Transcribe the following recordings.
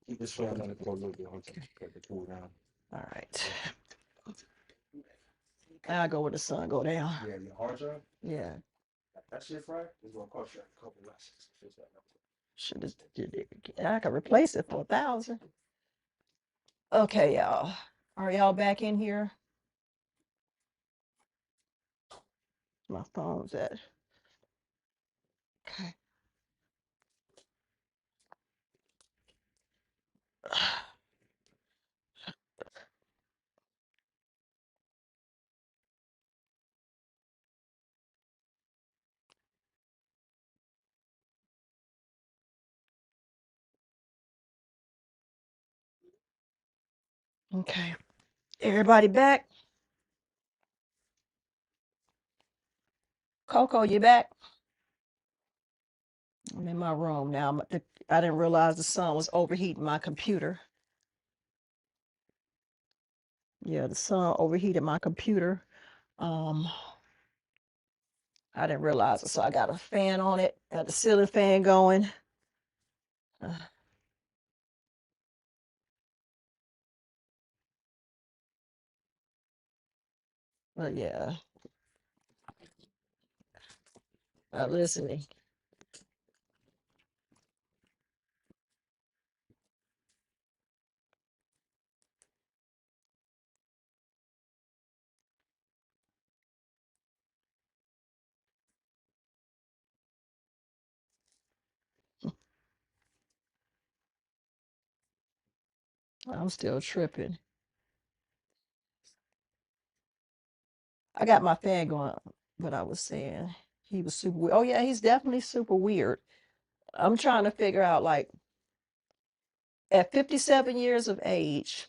Keep this fan on it for a little bit. Let it cool down. All right. I'll go where the sun go down. Yeah, your hard drive. Yeah. That shit fried. It's gonna cost you a couple lessons. Should have did it. I could replace it for 1,000. Okay, y'all. Are y'all back in here? My phone's at. Okay. Okay. Everybody back? Coco, you back? I'm in my room now. I didn't realize the sun was overheating my computer. Yeah, the sun overheated my computer. I didn't realize it, so I got a fan on it. Got the ceiling fan going. But yeah, listening. I'm still tripping. I got my fan going, but I was saying he was super weird. Oh yeah, he's definitely super weird. I'm trying to figure out, like, at 57 years of age,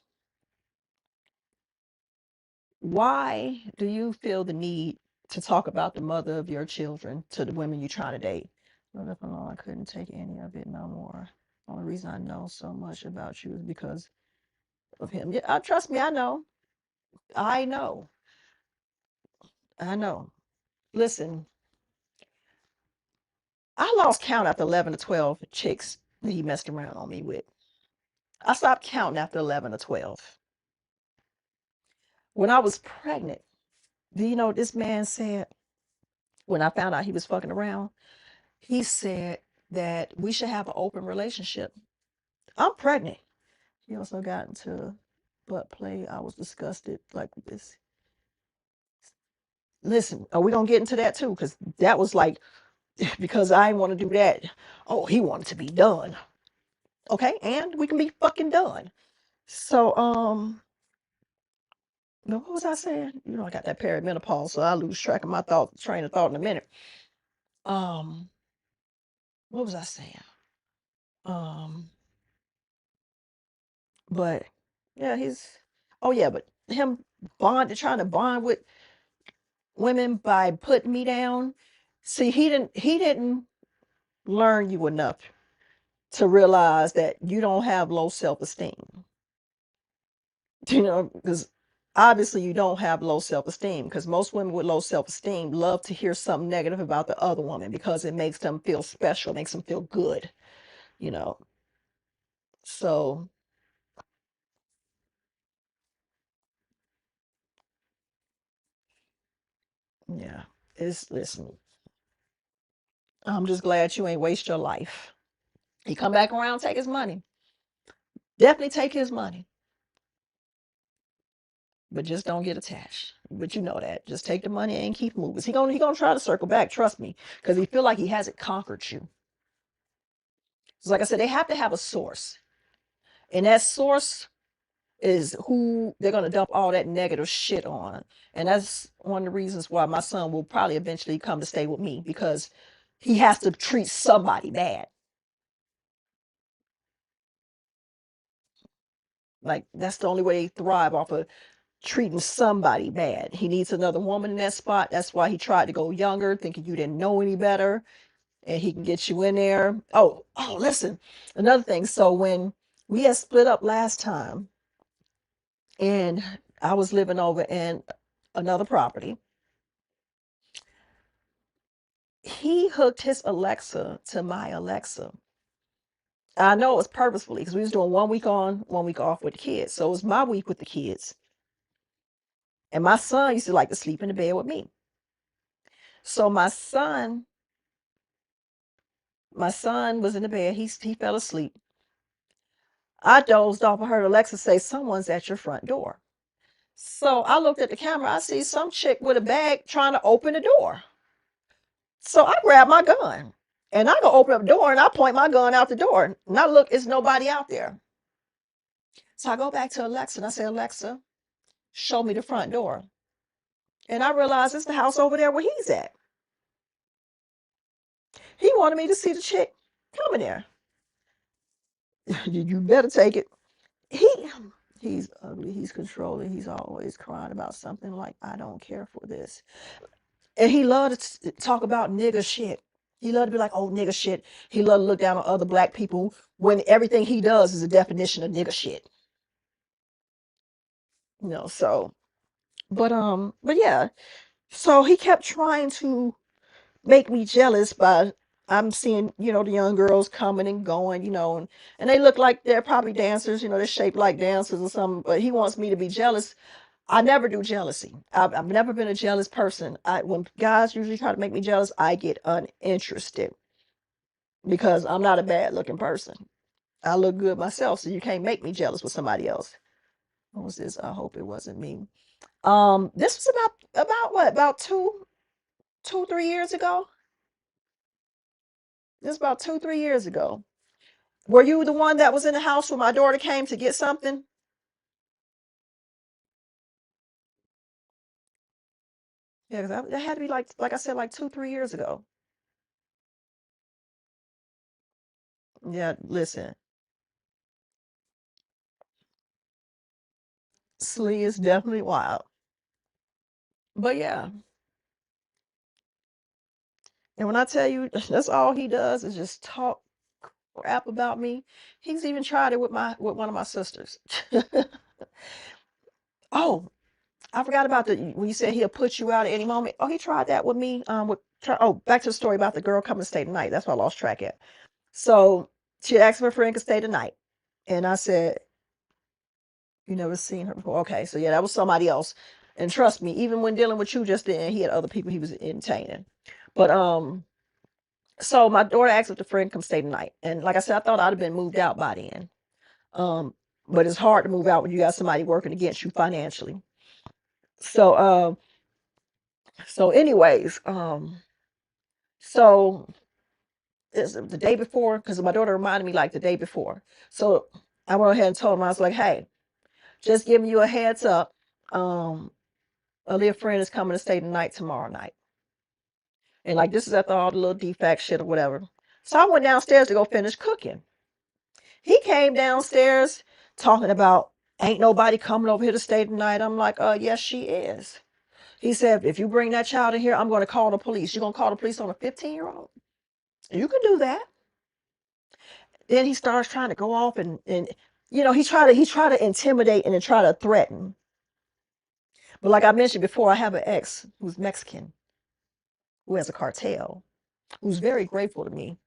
why do you feel the need to talk about the mother of your children to the women you're trying to date? But if alone, I couldn't take any of it no more. Only reason I know so much about you is because of him. Yeah, trust me, I know. I know. I know. Listen, I lost count after 11 to 12 chicks that he messed around on me with. I stopped counting after 11 or 12. When I was pregnant, do you know what this man said when I found out he was fucking around? He said that we should have an open relationship. I'm pregnant. He also got into butt play. I was disgusted like this. Listen, are we gonna get into that too? Because that was like, because I didn't want to do that. Oh, he wanted to be done. Okay, and we can be fucking done. So, no, what was I saying? You know, I got that perimenopause, so I lose track of my train of thought in a minute. Um, what was I saying? Um, but yeah, oh yeah, but him trying to bond with women by putting me down. See, he didn't learn you enough to realize that you don't have low self-esteem. You know, because obviously you don't have low self-esteem, because most women with low self-esteem love to hear something negative about the other woman because it makes them feel special, makes them feel good, you know. So yeah, listen, I'm just glad you ain't waste your life. He come back around, take his money. Definitely take his money. But just don't get attached. But you know that. Just take the money and keep moving. He gonna try to circle back, trust me, because he feel like he hasn't conquered you. So like I said, they have to have a source. And that source is who they're gonna dump all that negative shit on. And that's one of the reasons why my son will probably eventually come to stay with me, because he has to treat somebody bad. Like, that's the only way they thrive, off of treating somebody bad. He needs another woman in that spot. That's why he tried to go younger, thinking you didn't know any better, and he can get you in there. Listen, another thing. So when we had split up last time, and I was living over in another property, he hooked his Alexa to my Alexa. I know it was purposefully because we was doing 1 week on, 1 week off with the kids. So it was my week with the kids. And my son used to like to sleep in the bed with me. So my son was in the bed. He fell asleep. I dozed off. I heard Alexa say, "Someone's at your front door." So I looked at the camera. I see some chick with a bag trying to open the door. So I grabbed my gun and I go open up the door and I point my gun out the door. And I look, it's nobody out there. So I go back to Alexa and I say, "Alexa, show me the front door." And I realize it's the house over there where he's at. He wanted me to see the chick coming there. You better take it. He's ugly. He's controlling. He's always crying about something like, "I don't care for this." And he loved to talk about nigger shit. He loved to be like, "Oh, nigger shit." He loved to look down on other black people when everything he does is a definition of nigger shit. So, but yeah. So he kept trying to make me jealous by I'm seeing, the young girls coming and going, and they look like they're probably dancers, they're shaped like dancers or something, but he wants me to be jealous. I never do jealousy. I've never been a jealous person. When guys usually try to make me jealous, I get uninterested because I'm not a bad looking person. I look good myself, so you can't make me jealous with somebody else. What was this? I hope it wasn't me. This was about what? About 3 years ago? This was about 3 years ago. Were you the one that was in the house when my daughter came to get something? Yeah, because that had to be like I said, like 3 years ago. Yeah, listen, Slee is definitely wild. But yeah, and when I tell you that's all he does is just talk crap about me. He's even tried it with one of my sisters. Oh, I forgot about when you said he'll put you out at any moment. Oh, he tried that with me. Back to the story about the girl coming to stay tonight. That's what I lost track at. So she asked if her friend could stay tonight. And I said, "You never seen her before." Okay, so yeah, that was somebody else. And trust me, even when dealing with you just then, he had other people he was entertaining. But so my daughter asked if the friend come stay tonight. And like I said, I thought I'd have been moved out by then. But it's hard to move out when you got somebody working against you financially. So anyways, so it's the day before, because my daughter reminded me like the day before. So I went ahead and told him, I was like, "Hey, just giving you a heads up. A little friend is coming to stay tonight tomorrow night." And like this is after all the little defect shit or whatever. So I went downstairs to go finish cooking. He came downstairs talking about ain't nobody coming over here to stay tonight. I'm like, yes, she is. He said, "If you bring that child in here, I'm going to call the police." "You going to call the police on a 15-year-old? You can do that." Then he starts trying to go off and he try to intimidate and then try to threaten. But like I mentioned before, I have an ex who's Mexican, who has a cartel, who's very grateful to me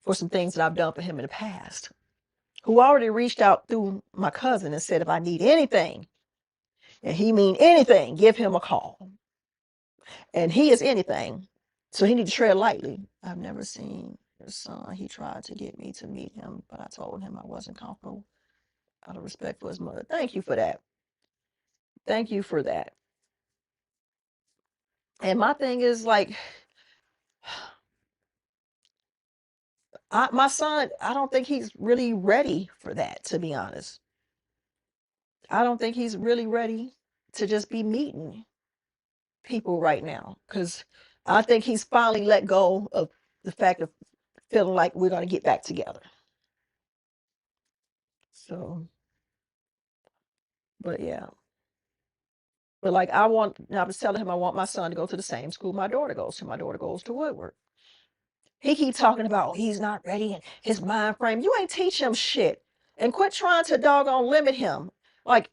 for some things that I've done for him in the past, who already reached out through my cousin and said, "If I need anything, and he mean anything, give him a call." And he is anything. So he need to tread lightly. I've never seen his son. He tried to get me to meet him, but I told him I wasn't comfortable out of respect for his mother. Thank you for that. Thank you for that. And my thing is like, my son, I don't think he's really ready for that, to be honest. I don't think he's really ready to just be meeting people right now, because I think he's finally let go of the fact of feeling like we're going to get back together. So, but yeah. But like I was telling him I want my son to go to the same school my daughter goes to. My daughter goes to Woodward. He keeps talking about, "Oh, he's not ready and his mind frame." You ain't teach him shit. And quit trying to doggone limit him. Like,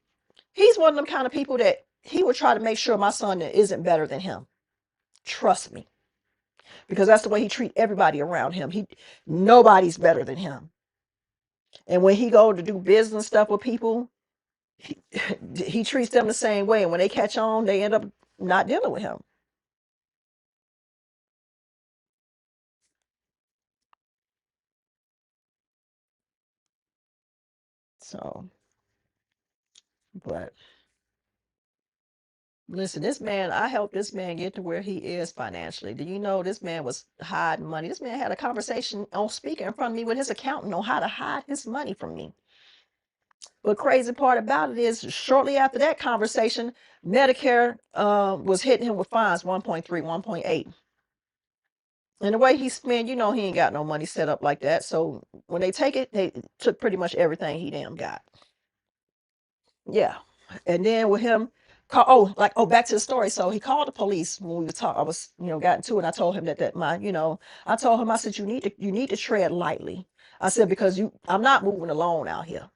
he's one of them kind of people that he would try to make sure my son isn't better than him. Trust me. Because that's the way he treat everybody around him. Nobody's better than him. And when he go to do business stuff with people, he, he treats them the same way. And when they catch on, they end up not dealing with him. So, but listen, this man, I helped this man get to where he is financially. Do you know this man was hiding money? This man had a conversation on speaker in front of me with his accountant on how to hide his money from me. But crazy part about it is, shortly after that conversation, Medicare was hitting him with fines 1.3, 1.8. And the way he spent, you know, he ain't got no money set up like that. So when they take it, they took pretty much everything he damn got. Yeah. And then with him, back to the story. So he called the police when we were talking. I was, got into it. And I told him that I told him, I said, you need to tread lightly. I said, because I'm not moving alone out here.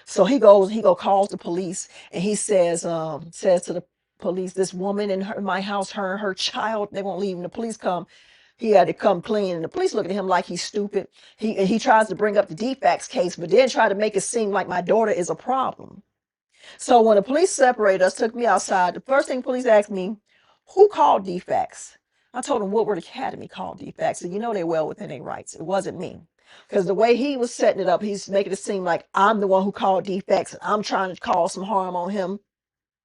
So he calls the police, and he says to the police, this woman in my house, her and her child, they won't leave. And the police come. He had to come clean, and the police look at him like he's stupid. He tries to bring up the defects case, but then try to make it seem like my daughter is a problem. So when the police separated us, took me outside, the first thing police asked me, who called defects? I told them Woodward Academy called defects. And they're well within their rights. It wasn't me. Because the way he was setting it up, he's making it seem like I'm the one who called defects and I'm trying to cause some harm on him.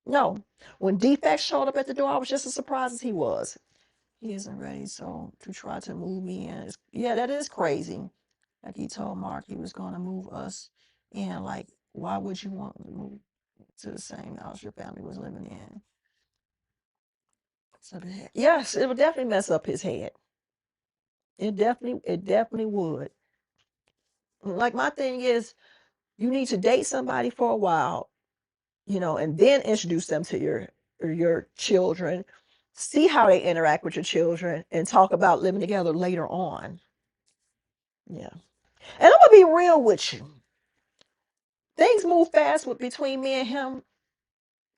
No. When defects showed up at the door, I was just as surprised as he was. He isn't ready, so to try to move me in. Yeah, that is crazy. Like he told Mark he was going to move us in. Like, why would you want to move to the same house your family was living in? So yes, it would definitely mess up his head. It definitely would. Like my thing is, you need to date somebody for a while, and then introduce them to your children. See how they interact with your children, and talk about living together later on. Yeah, and I'm gonna be real with you. Things move fast between me and him,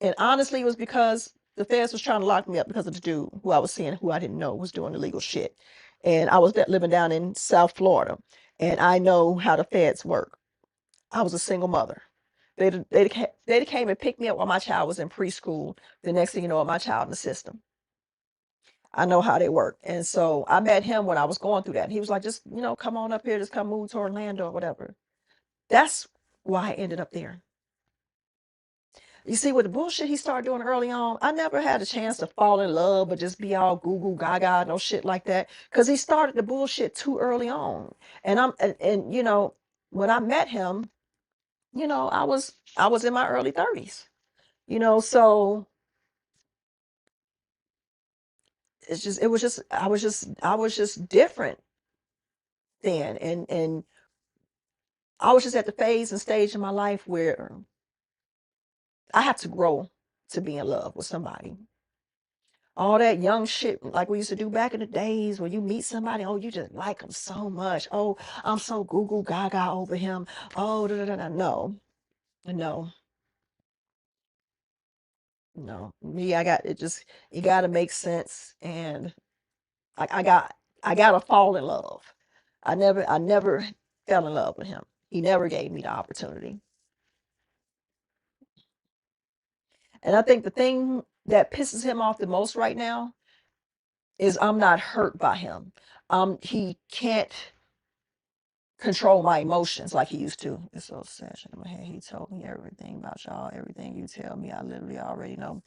and honestly, it was because the feds was trying to lock me up because of the dude who I was seeing, who I didn't know was doing illegal shit. And I was living down in South Florida, and I know how the feds work. I was a single mother. They came and picked me up while my child was in preschool. The next thing you know, my child in the system. I know how they work. And so I met him when I was going through that. He was like, just, come on up here, just come move to Orlando or whatever. That's why I ended up there. You see, with the bullshit he started doing early on, I never had a chance to fall in love or just be all goo goo gaga, no shit like that. Because he started the bullshit too early on. And when I met him, I was in my early 30s. So I was just different then. And I was just at the phase and stage in my life where I had to grow to be in love with somebody. All that young shit like we used to do back in the days when you meet somebody, oh, you just like them so much. Oh, I'm so goo goo gaga over him. Oh, da, da, da, da. No, no, no. Me, I got it. Just it got to make sense, and I got to fall in love. I never fell in love with him. He never gave me the opportunity. And I think the thing that pisses him off the most right now is I'm not hurt by him. He can't control my emotions like he used to. It's so sad. In my head, he told me everything about y'all. Everything you tell me, I literally already know.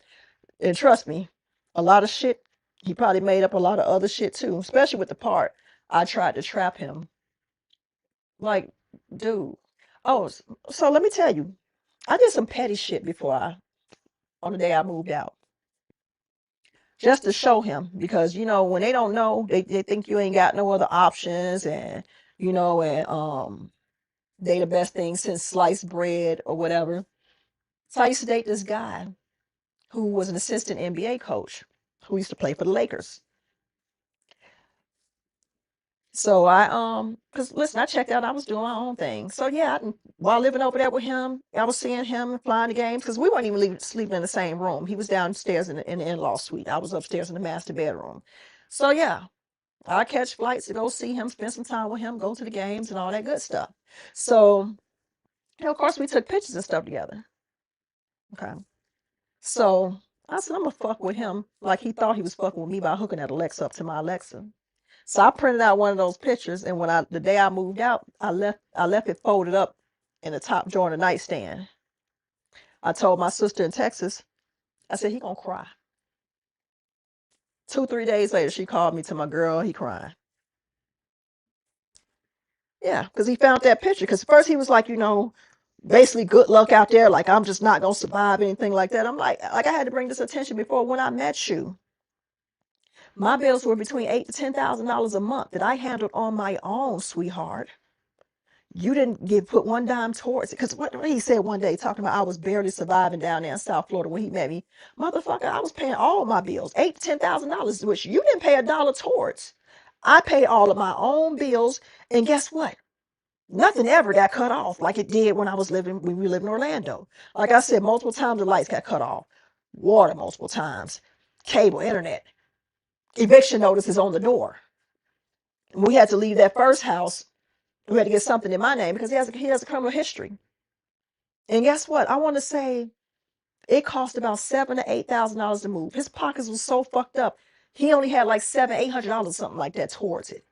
And trust me, a lot of shit. He probably made up a lot of other shit too, especially with the part I tried to trap him. Like, dude. Oh, so let me tell you, I did some petty shit on the day I moved out, just to show him, because when they don't know, they think you ain't got no other options, and they the best thing since sliced bread or whatever. So I used to date this guy who was an assistant NBA coach who used to play for the Lakers. So cause listen, I checked out. I was doing my own thing. So yeah, while living over there with him, I was seeing him flying the games, because we weren't even sleeping in the same room. He was downstairs in the in-law suite. I was upstairs in the master bedroom. So yeah, I catch flights to go see him, spend some time with him, go to the games and all that good stuff. So And of course, we took pictures and stuff together. Okay. So I said, I'm gonna fuck with him like he thought he was fucking with me by hooking that Alexa up to my Alexa. So I printed out one of those pictures, and when the day I moved out, I left it folded up in the top drawer of the nightstand. I told my sister in Texas, I said, he gonna cry. 2-3 days later, she called me to my girl, he crying. Yeah, because he found that picture. Because first he was like, basically good luck out there. Like, I'm just not gonna survive anything like that. I'm like I had to bring this attention before when I met you. My bills were between $8,000 to $10,000 a month that I handled on my own, sweetheart. You didn't put one dime towards it. Because what he said one day, talking about I was barely surviving down there in South Florida when he met me. Motherfucker, I was paying all my bills, $8,000 to $10,000, which you didn't pay a dollar towards. I paid all of my own bills, and guess what? Nothing ever got cut off like it did when we lived in Orlando. Like I said, multiple times the lights got cut off, water multiple times, cable, internet, eviction notices on the door. We had to leave that first house. We had to get something in my name because he has a criminal history. And guess what? I want to say it cost about $7,000 to $8,000 to move. His pockets was so fucked up. He only had like $700-800 something like that towards it.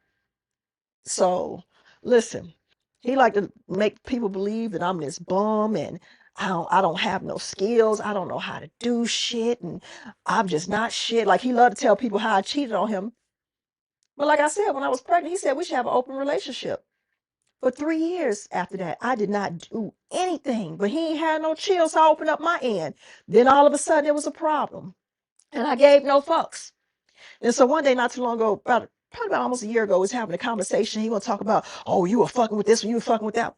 So listen, he like to make people believe that I'm this bum and I don't have no skills. I don't know how to do shit, and I'm just not shit. Like he loved to tell people how I cheated on him. But like I said, when I was pregnant, he said we should have an open relationship. For 3 years after that, I did not do anything, but he ain't had no chill, so I opened up my end. Then all of a sudden, it was a problem, and I gave no fucks. And so one day, not too long ago, probably about almost a year ago, we was having a conversation. He gonna talk about, oh, you were fucking with this, you were fucking with that.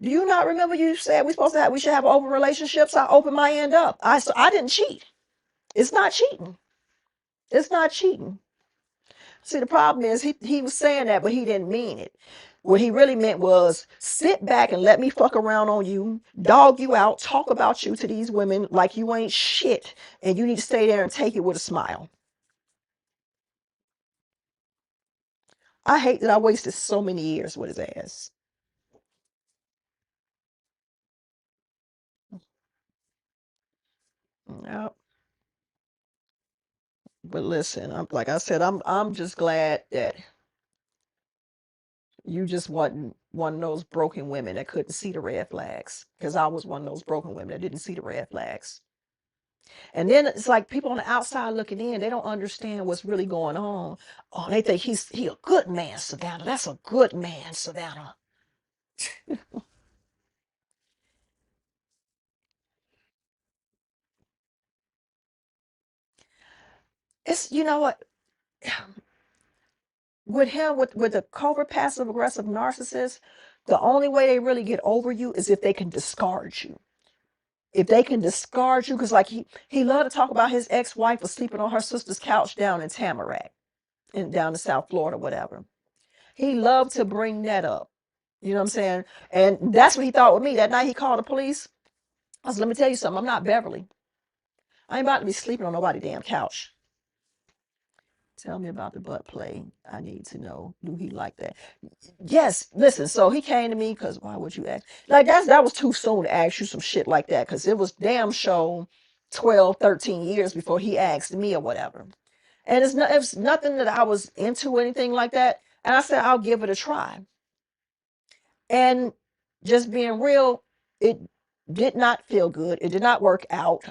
Do you not remember you said we should have an open relationship? So I opened my end up. So I didn't cheat. It's not cheating. It's not cheating. See, the problem is he was saying that, but he didn't mean it. What he really meant was sit back and let me fuck around on you, dog you out, talk about you to these women like you ain't shit, and you need to stay there and take it with a smile. I hate that I wasted so many years with his ass. Yep. But listen, like I said, I'm just glad that you just wasn't one of those broken women that couldn't see the red flags. Because I was one of those broken women that didn't see the red flags. And then it's like people on the outside looking in, they don't understand what's really going on. Oh, they think he a good man, Savannah. That's a good man, Savannah. It's what with him with the covert passive aggressive narcissist, the only way they really get over you is if they can discard you. If they can discard you, because like he loved to talk about his ex-wife was sleeping on her sister's couch down in Tamarack, and down in South Florida, whatever. He loved to bring that up. You know what I'm saying? And that's what he thought with me. That night he called the police. I said, let me tell you something. I'm not Beverly. I ain't about to be sleeping on nobody's damn couch. Tell me about the butt play. I need to know. Do he like that? Yes. Listen, so he came to me because why would you ask? Like that was too soon to ask you some shit like that because it was damn show 12, 13 years before he asked me or whatever. And it's nothing that I was into or anything like that. And I said, I'll give it a try. And just being real, it did not feel good. It did not work out.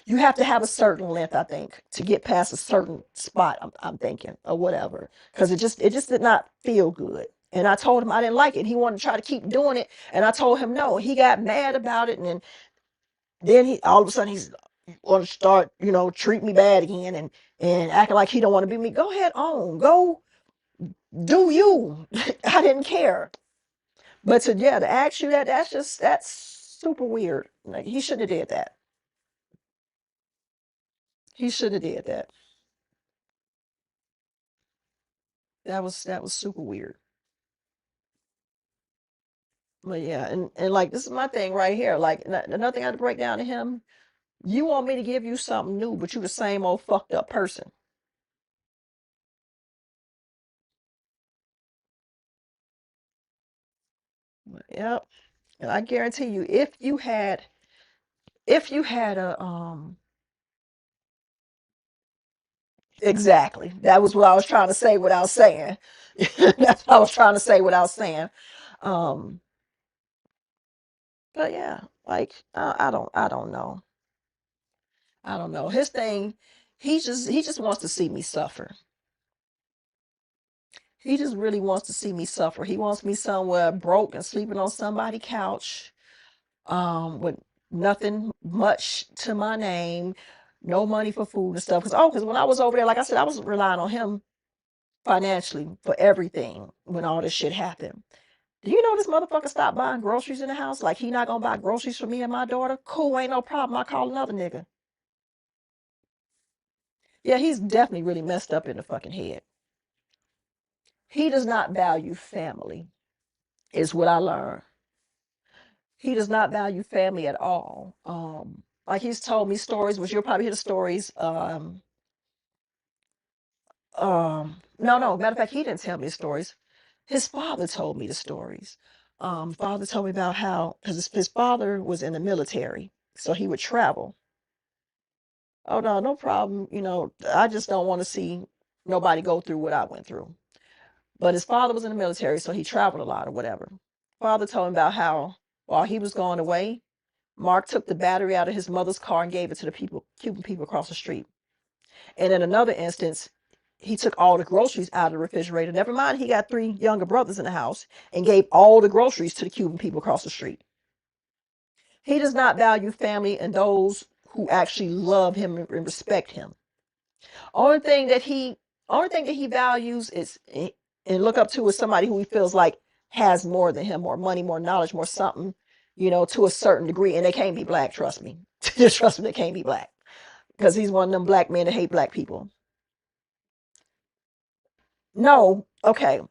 You have to have a certain length, I think, to get past a certain spot. I'm thinking, or whatever, because it just did not feel good. And I told him I didn't like it. He wanted to try to keep doing it, and I told him no. He got mad about it, and then he all of a sudden he's want to start, treat me bad again, and acting like he don't want to be me. Go ahead on, go do you. I didn't care. But to ask you that's super weird. Like he shouldn't have did that. He shouldn't have did that. That was super weird. But yeah, and like this is my thing right here. Like another thing I had to break down to him. You want me to give you something new, but you the same old fucked up person. Yep. And I guarantee you, if you had a exactly, that was what I was trying to say without saying. That's what I was trying to say without saying. Um, but yeah, like I don't know. I don't know. His thing, he just wants to see me suffer. He just really wants to see me suffer. He wants me somewhere broke and sleeping on somebody's couch, with nothing much to my name, no money for food and stuff. Because when I was over there, like I said, I was relying on him financially for everything when all this shit happened. Do you know this motherfucker stopped buying groceries in the house? Like he not gonna buy groceries for me and my daughter? Cool, ain't no problem. I call another nigga. Yeah, he's definitely really messed up in the fucking head. He does not value family, is what I learned. He does not value family at all. Like he's told me stories, which you'll probably hear the stories. No, matter of fact, he didn't tell me the stories. His father told me the stories. Father told me about how, because his father was in the military, so he would travel. Oh no, no problem. I just don't want to see nobody go through what I went through. But his father was in the military, so he traveled a lot or whatever. Father told him about how while he was going away, Mark took the battery out of his mother's car and gave it to the Cuban people across the street. And in another instance, he took all the groceries out of the refrigerator. Never mind, he got 3 younger brothers in the house and gave all the groceries to the Cuban people across the street. He does not value family and those who actually love him and respect him. Only thing that he only thing that he values is and look up to is somebody who he feels like has more than him, more money, more knowledge, more something, to a certain degree. And they can't be black, trust me. Just trust me, they can't be black. Because he's one of them black men that hate black people. No, okay.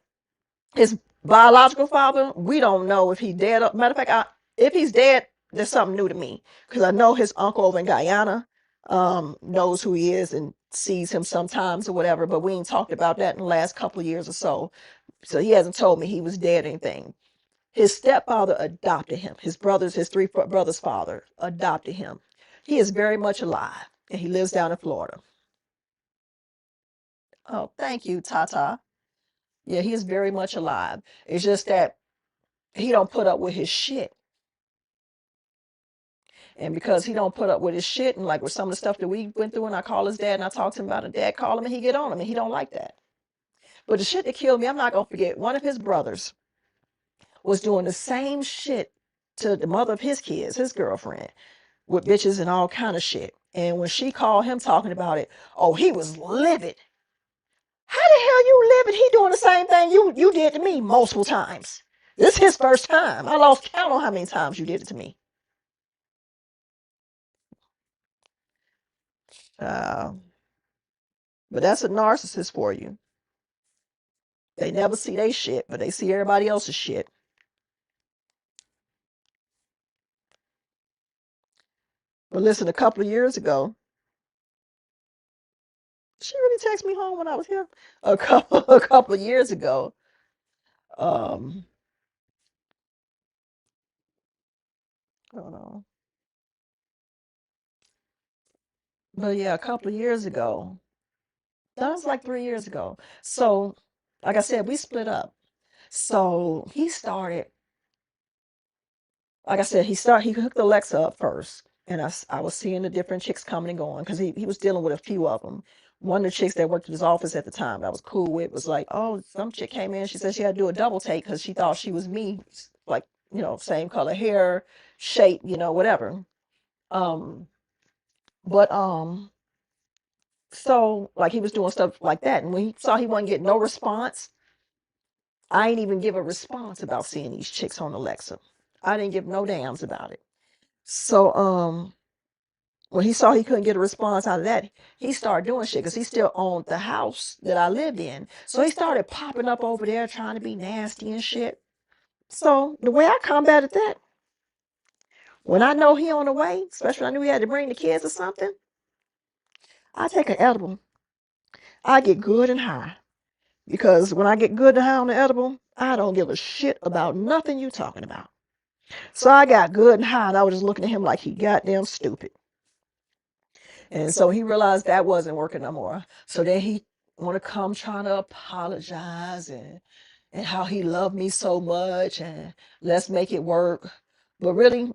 His biological father, we don't know if he's dead. Matter of fact, if he's dead, there's something new to me. Because I know his uncle over in Guyana knows who he is and sees him sometimes or whatever, but we ain't talked about that in the last couple of years or so. So he hasn't told me he was dead or anything. His stepfather adopted him. His 3 brothers' father adopted him. He is very much alive, and he lives down in Florida. Oh, thank you, Tata. Yeah, he is very much alive. It's just that he don't put up with his shit. And because he don't put up with his shit, and like with some of the stuff that we went through, and I call his dad and I talk to him about it, dad call him and he get on him, and he don't like that. But the shit that killed me, I'm not gonna forget. One of his brothers was doing the same shit to the mother of his kids, his girlfriend, with bitches and all kind of shit. And when she called him talking about it, oh, he was livid. How the hell you livid? He doing the same thing you did to me multiple times. This is his first time. I lost count on how many times you did it to me. Uh, but that's a narcissist for you. They never see their shit, but they see everybody else's shit. But listen, a couple of years ago, she really texted me home when I was here. A couple of years ago, um, I don't know. But yeah, a couple of years ago, that was like 3 years ago. So, like I said, we split up. So he started, like I said, he hooked Alexa up first. And I was seeing the different chicks coming and going because he was dealing with a few of them. One of the chicks that worked at his office at the time that I was cool with was like, oh, some chick came in. She said she had to do a double take because she thought she was me, like, same color hair, shape, whatever. Um, but so like he was doing stuff like that. And when he saw he wasn't getting no response, I ain't even give a response about seeing these chicks on Alexa. I didn't give no dams about it. So when he saw he couldn't get a response out of that, he started doing shit because he still owned the house that I lived in. So he started popping up over there trying to be nasty and shit. So the way I combated that, when I know he on the way, especially when I knew he had to bring the kids or something, I take an edible. I get good and high. Because when I get good and high on the edible, I don't give a shit about nothing you talking about. So I got good and high, and I was just looking at him like he goddamn stupid. And so he realized that wasn't working no more. So then he want to come trying to apologize and how he loved me so much and let's make it work. But really,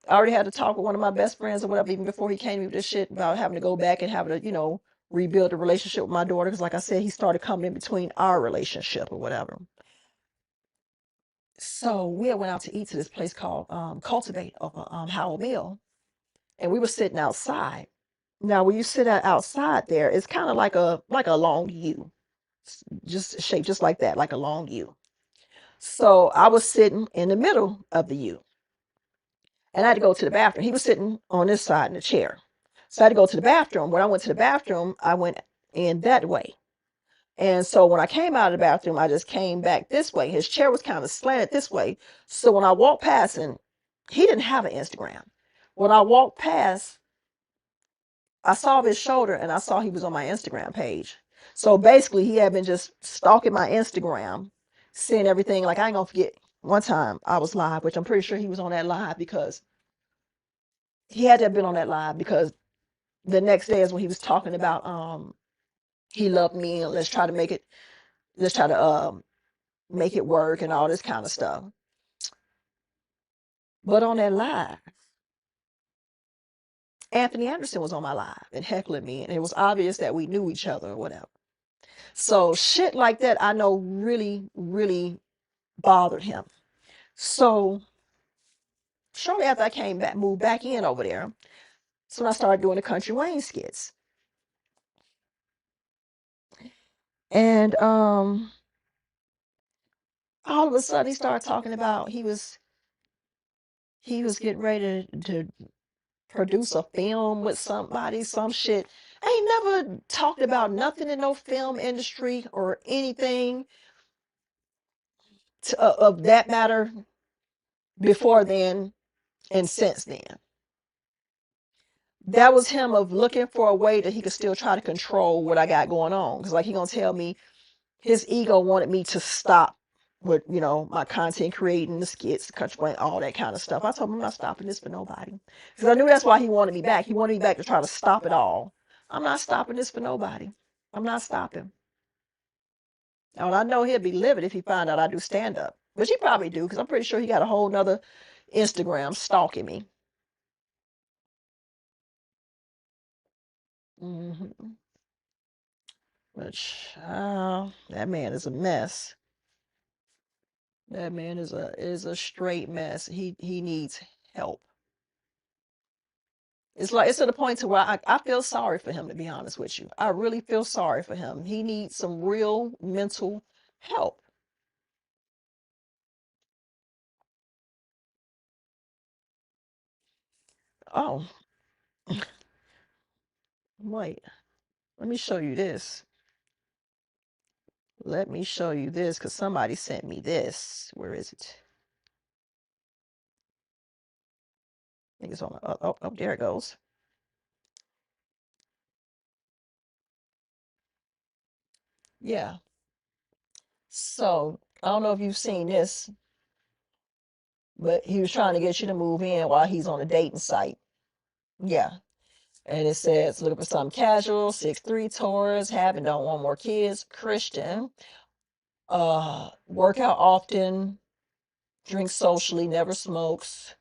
I already had to talk with one of my best friends or whatever, even before he came to me with this shit about having to go back and having to, rebuild the relationship with my daughter. Because like I said, he started coming in between our relationship or whatever. So we went out to eat to this place called Cultivate of Howell Mill. And we were sitting outside. Now, when you sit outside there, it's kind of like a long U, just shaped just like that, like a long U. So I was sitting in the middle of the U, and I had to go to the bathroom. He was sitting on this side in the chair, so I had to go to the bathroom. When I went to the bathroom, I went in that way, and so when I came out of the bathroom, I just came back this way. His chair was kind of slanted this way, so when I walked past, and he didn't have an Instagram. When I walked past, I saw his shoulder and I saw he was on my Instagram page. So basically, he had been just stalking my Instagram, seeing everything. Like, I ain't gonna forget one time I was live, which I'm pretty sure he was on that live because he had to have been on that live because the next day is when he was talking about he loved me and let's try to make it work and all this kind of stuff. But on that live, Anthony Anderson was on my live and heckling me, and it was obvious that we knew each other or whatever. So shit like that, I know really, really bothered him. So shortly after I came back, moved back in over there, so when I started doing the Country Wayne skits. And all of a sudden he started talking about he was getting ready to produce a film with somebody, some shit. I ain't never talked about nothing in no film industry or anything of that matter before then and since then. That was him of looking for a way that he could still try to control what I got going on. Because like he gonna tell me his ego wanted me to stop with, my content creating, the skits, the country playing, all that kind of stuff. I told him I'm not stopping this for nobody. Because I knew that's why he wanted me back. He wanted me back to try to stop it all. I'm not stopping this for nobody. I'm not stopping. And I know he'll be livid if he found out I do stand up. Which he probably do, because I'm pretty sure he got a whole nother Instagram stalking me. Mm-hmm. Which that man is a mess. That man is a straight mess. He needs help. It's like it's to the point to where I feel sorry for him, to be honest with you. I really feel sorry for him. He needs some real mental help. Oh, wait. Let me show you this. Let me show you this because somebody sent me this. Where is it? I think it's on. Oh, there it goes. Yeah. So I don't know if you've seen this, but he was trying to get you to move in while he's on a dating site. Yeah. And it says, looking for something casual, 6'3", Taurus, have and don't want more kids, Christian, work out often, drink socially, never smokes,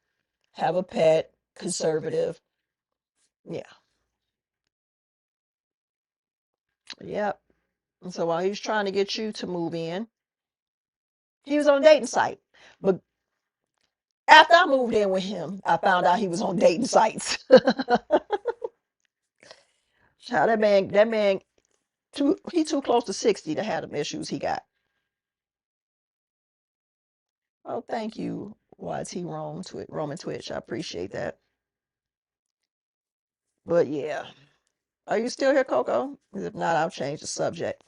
have a pet, conservative. Yeah. Yep. And so while he was trying to get you to move in, he was on a dating site. But after I moved in with him, I found out he was on dating sites. How that man, he too close to 60 to have them issues he got. Oh, thank you, YT Roman Twitch. I appreciate that. But yeah. Are you still here, Coco? If not, I'll change the subject.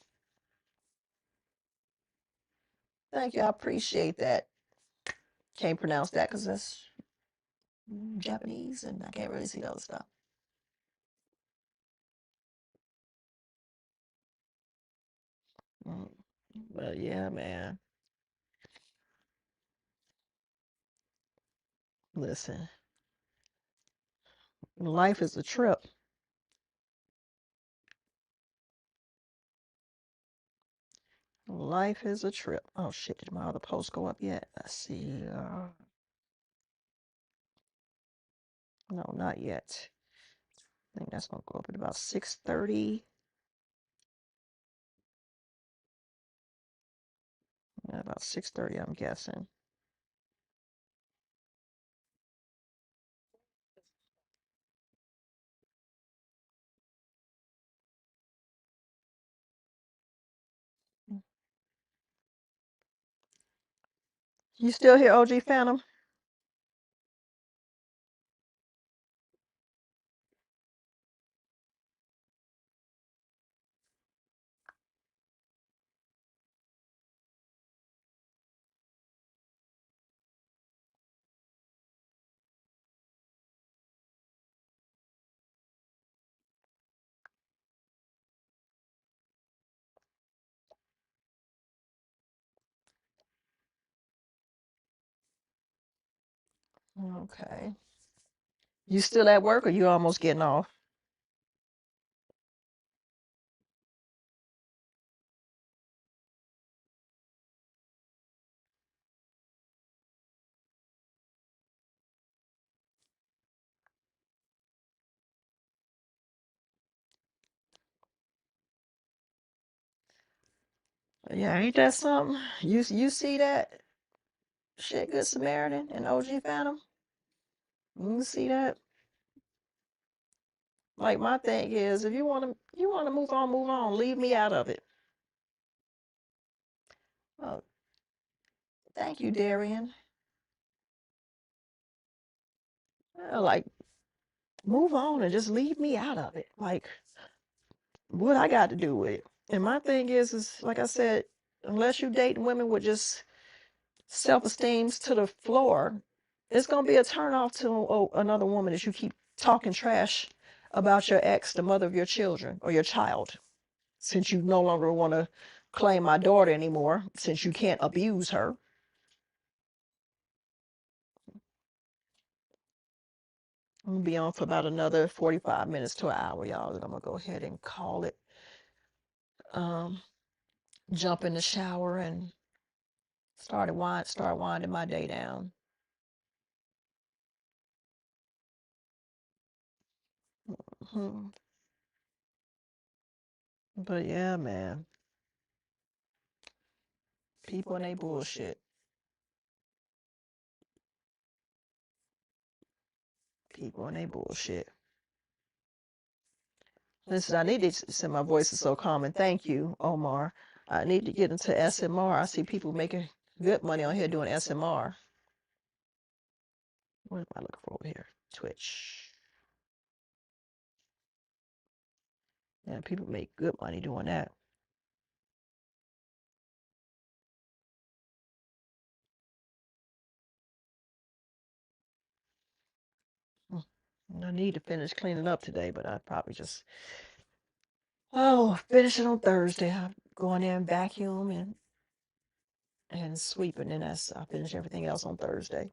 Thank you. I appreciate that. Can't pronounce that because that's Japanese and I can't really see the other stuff. But yeah, man. Listen, life is a trip. Life is a trip. Oh shit, did my other post go up yet? Let's see. No, not yet. I think that's gonna go up at about 6:30. About 6:30, I'm guessing. You still here, OG Phantom? Okay. You still at work or you almost getting off? Yeah, ain't that something? You see that shit, Good Samaritan and OG Phantom? You see that? Like my thing is, if you wanna move on, move on. Leave me out of it. Oh, thank you, Darian. Like, move on and just leave me out of it. Like, what I got to do with it? And my thing is like I said, unless you dating women with just self-esteems to the floor, it's gonna be a turnoff to another woman that you keep talking trash about your ex, the mother of your children or your child, since you no longer want to claim my daughter anymore, since you can't abuse her. I'm gonna be on for about another 45 minutes to an hour, y'all. And I'm gonna go ahead and call it. Jump in the shower and start winding my day down. Hmm. But yeah, man, people and they bullshit. People and they bullshit. Listen, I need to send my voice is so calm, and thank you, Omar. I need to get into SMR. I see people making good money on here doing SMR. What am I looking for over here? Twitch. Yeah, people make good money doing that. I need to finish cleaning up today, but I probably just finish it on Thursday. I'm going in and vacuum and sweeping, and I'll finish everything else on Thursday.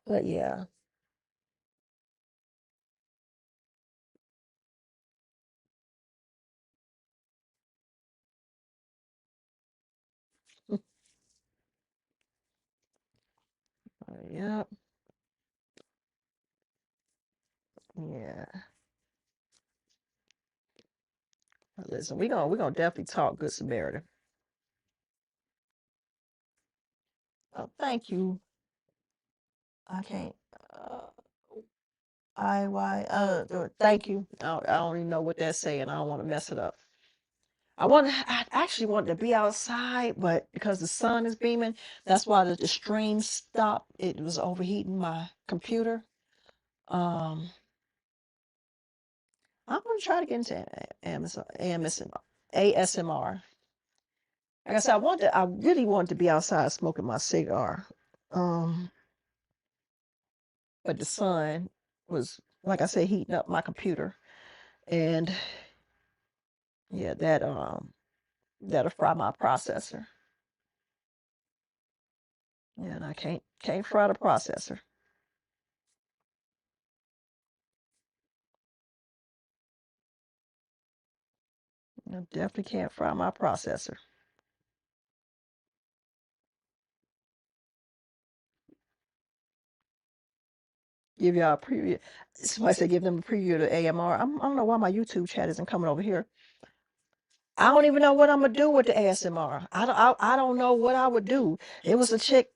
But yeah. Yep. Yeah. Listen, we gonna definitely talk Good Samaritan. Oh, thank you. I can't. Thank you. I don't even know what that's saying. I don't want to mess it up. I actually wanted to be outside, but because the sun is beaming, that's why the stream stopped. It was overheating my computer. Um, I'm gonna try to get into ASMR. Like I said, I really wanted to be outside smoking my cigar. But the sun was, like I said, heating up my computer, and yeah, that'll fry my processor. Yeah, and I can't fry the processor. I definitely can't fry my processor. Give y'all a preview. Somebody said give them a preview of the AMR. I don't know why my YouTube chat isn't coming over here. I don't even know what I'm gonna do with the ASMR. I don't know what I would do. It was a chick.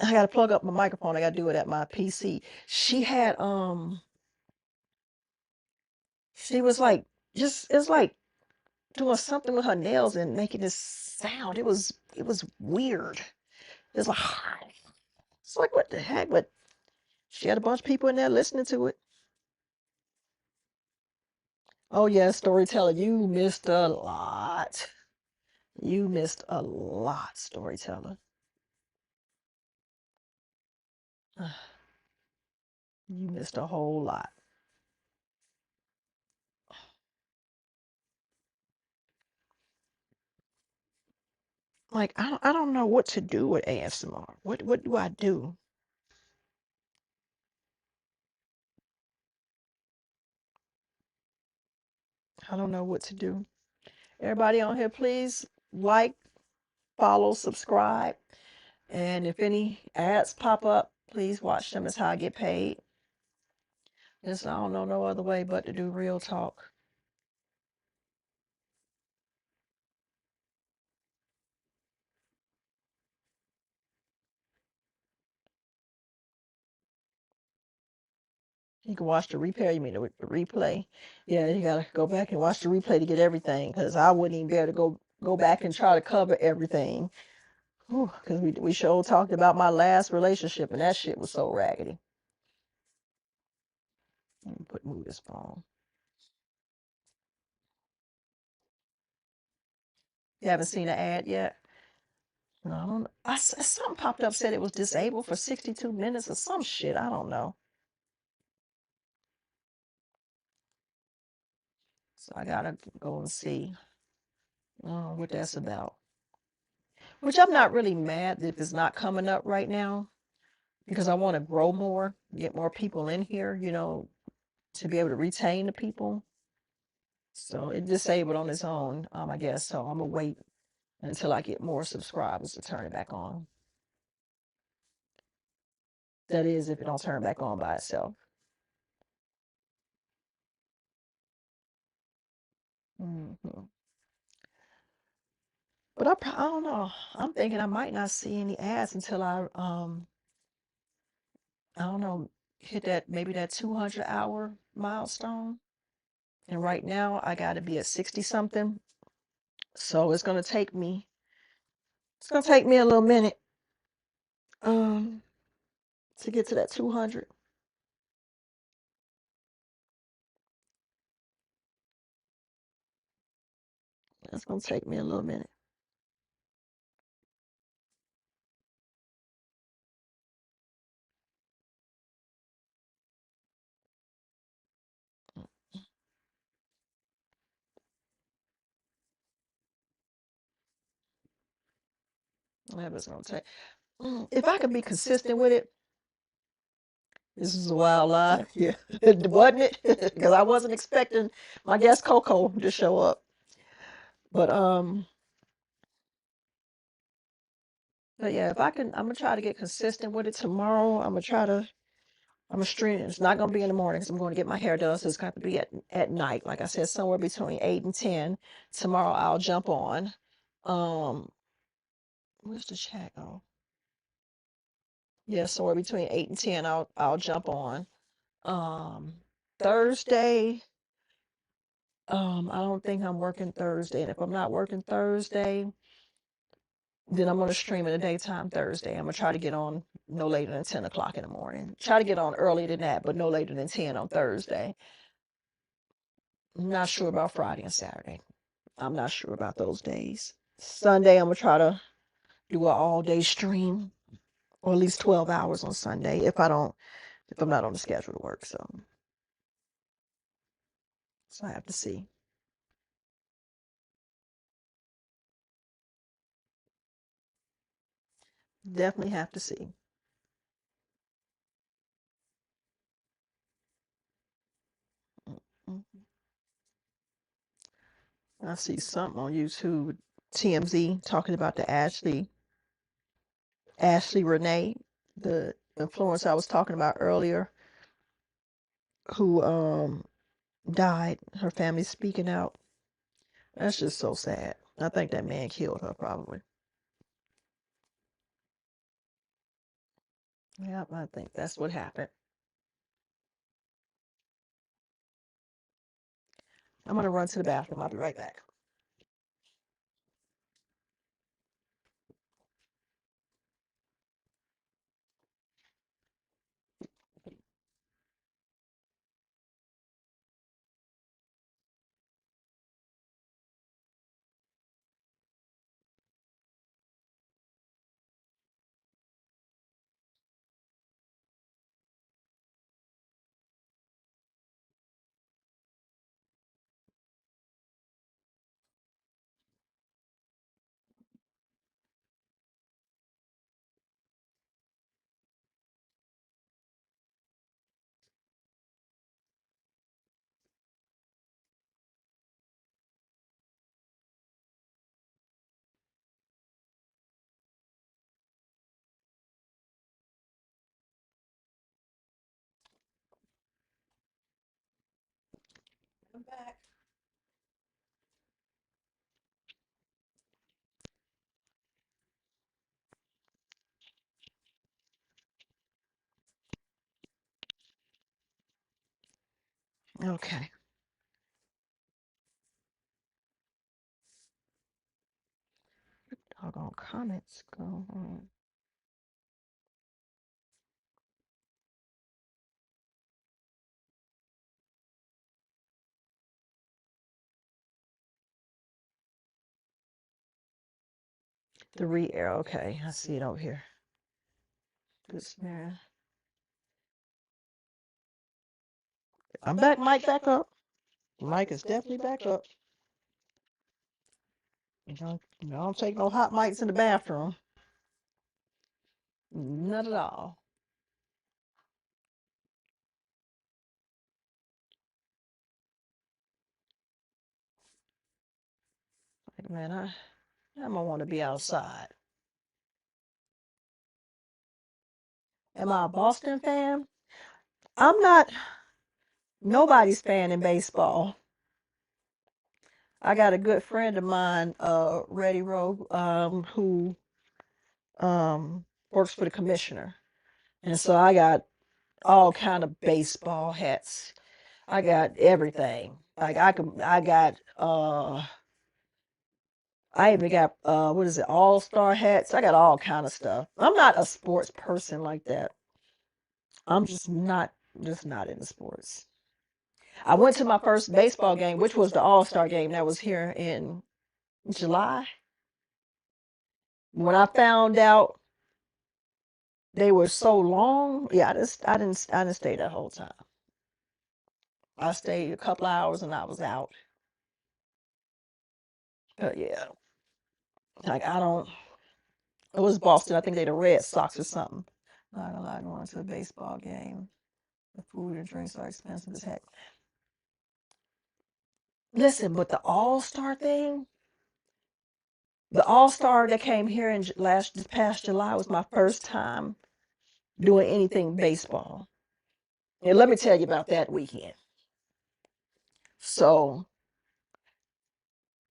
I gotta plug up my microphone. I gotta do it at my PC. She had she was like it's like doing something with her nails and making this sound. It was weird. It's like it's like what the heck? But she had a bunch of people in there listening to it. Oh yeah, storyteller, you missed a lot. You missed a lot, storyteller. You missed a whole lot. Like I don't know what to do with ASMR. What do I do? I don't know what to do. Everybody on here, please like, follow, subscribe. And if any ads pop up, please watch them. It's how I get paid. I don't know no other way but to do real talk. You can watch the replay. You mean the replay? Yeah, you gotta go back and watch the replay to get everything. Cause I wouldn't even be able to go back and try to cover everything. Cause we sure talked about my last relationship and that shit was so raggedy. Let me move this phone. You haven't seen the ad yet? No, I don't know. Something popped up said it was disabled for 62 minutes or some shit. I don't know. So I gotta go and see what that's about. Which I'm not really mad if it's not coming up right now because I want to grow more, get more people in here, to be able to retain the people. So it disabled on its own, I guess. So I'm gonna wait until I get more subscribers to turn it back on. That is, if it don't turn back on by itself. Mm-hmm. But I don't know. I'm thinking I might not see any ads until I don't know, hit maybe that 200-hour milestone. And right now I got to be at 60 something. So it's gonna take me a little minute to get to that 200. It's gonna take me a little minute. It's gonna take. If I could be consistent with it, this is a wild lie. Yeah, wasn't it? Because I wasn't expecting my guest Coco to show up. But yeah, if I can, I'm gonna try to get consistent with it tomorrow. I'm gonna stream. It's not gonna be in the morning because I'm going to get my hair done. So it's going to be at night. Like I said, somewhere between 8 and 10. Tomorrow I'll jump on. Where's the chat go? Yeah, somewhere between 8 and 10 I'll jump on. Thursday, I don't think I'm working Thursday. And if I'm not working Thursday, then I'm gonna stream in the daytime Thursday. I'm gonna try to get on no later than 10 o'clock in the morning. Try to get on earlier than that, but no later than 10 on Thursday. I'm not sure about Friday and Saturday. I'm not sure about those days. Sunday, I'm gonna try to do an all-day stream, or at least 12 hours on Sunday if I'm not on the schedule to work. So I have to see. Definitely have to see. I see something on YouTube, TMZ, talking about the Ashley Renee, the influencer I was talking about earlier, who died. Her family speaking out. That's just so sad. I think that man killed her probably. Yeah, I think that's what happened. I'm gonna run to the bathroom. I'll be right back. I'm back. Okay. Doggone comments go on. The re-air. Okay, I see it over here. This man. I'm back. Mike back up. Mike is definitely back up. You don't take no hot mics in the bathroom. Not at all. Like, man, I'm gonna want to be outside. Am I a Boston fan? I'm not nobody's fan in baseball. I got a good friend of mine, Reddy Rowe, who works for the commissioner. And so I got all kind of baseball hats. I got everything. Like I even got what is it, all-star hats. I got all kind of stuff. I'm not a sports person like that. I'm just not into sports. I went to my first baseball game, which was the all-star game that was here in July. When I found out they were so long, yeah, I didn't stay that whole time. I stayed a couple hours and I was out. But yeah, like it was Boston. I think they the Red Sox or something. Not gonna lie, going to a baseball game. The food and drinks are expensive as heck. Listen, but the All-Star thing, the All-Star that came here in this past July was my first time doing anything baseball. And let me tell you about that weekend. So,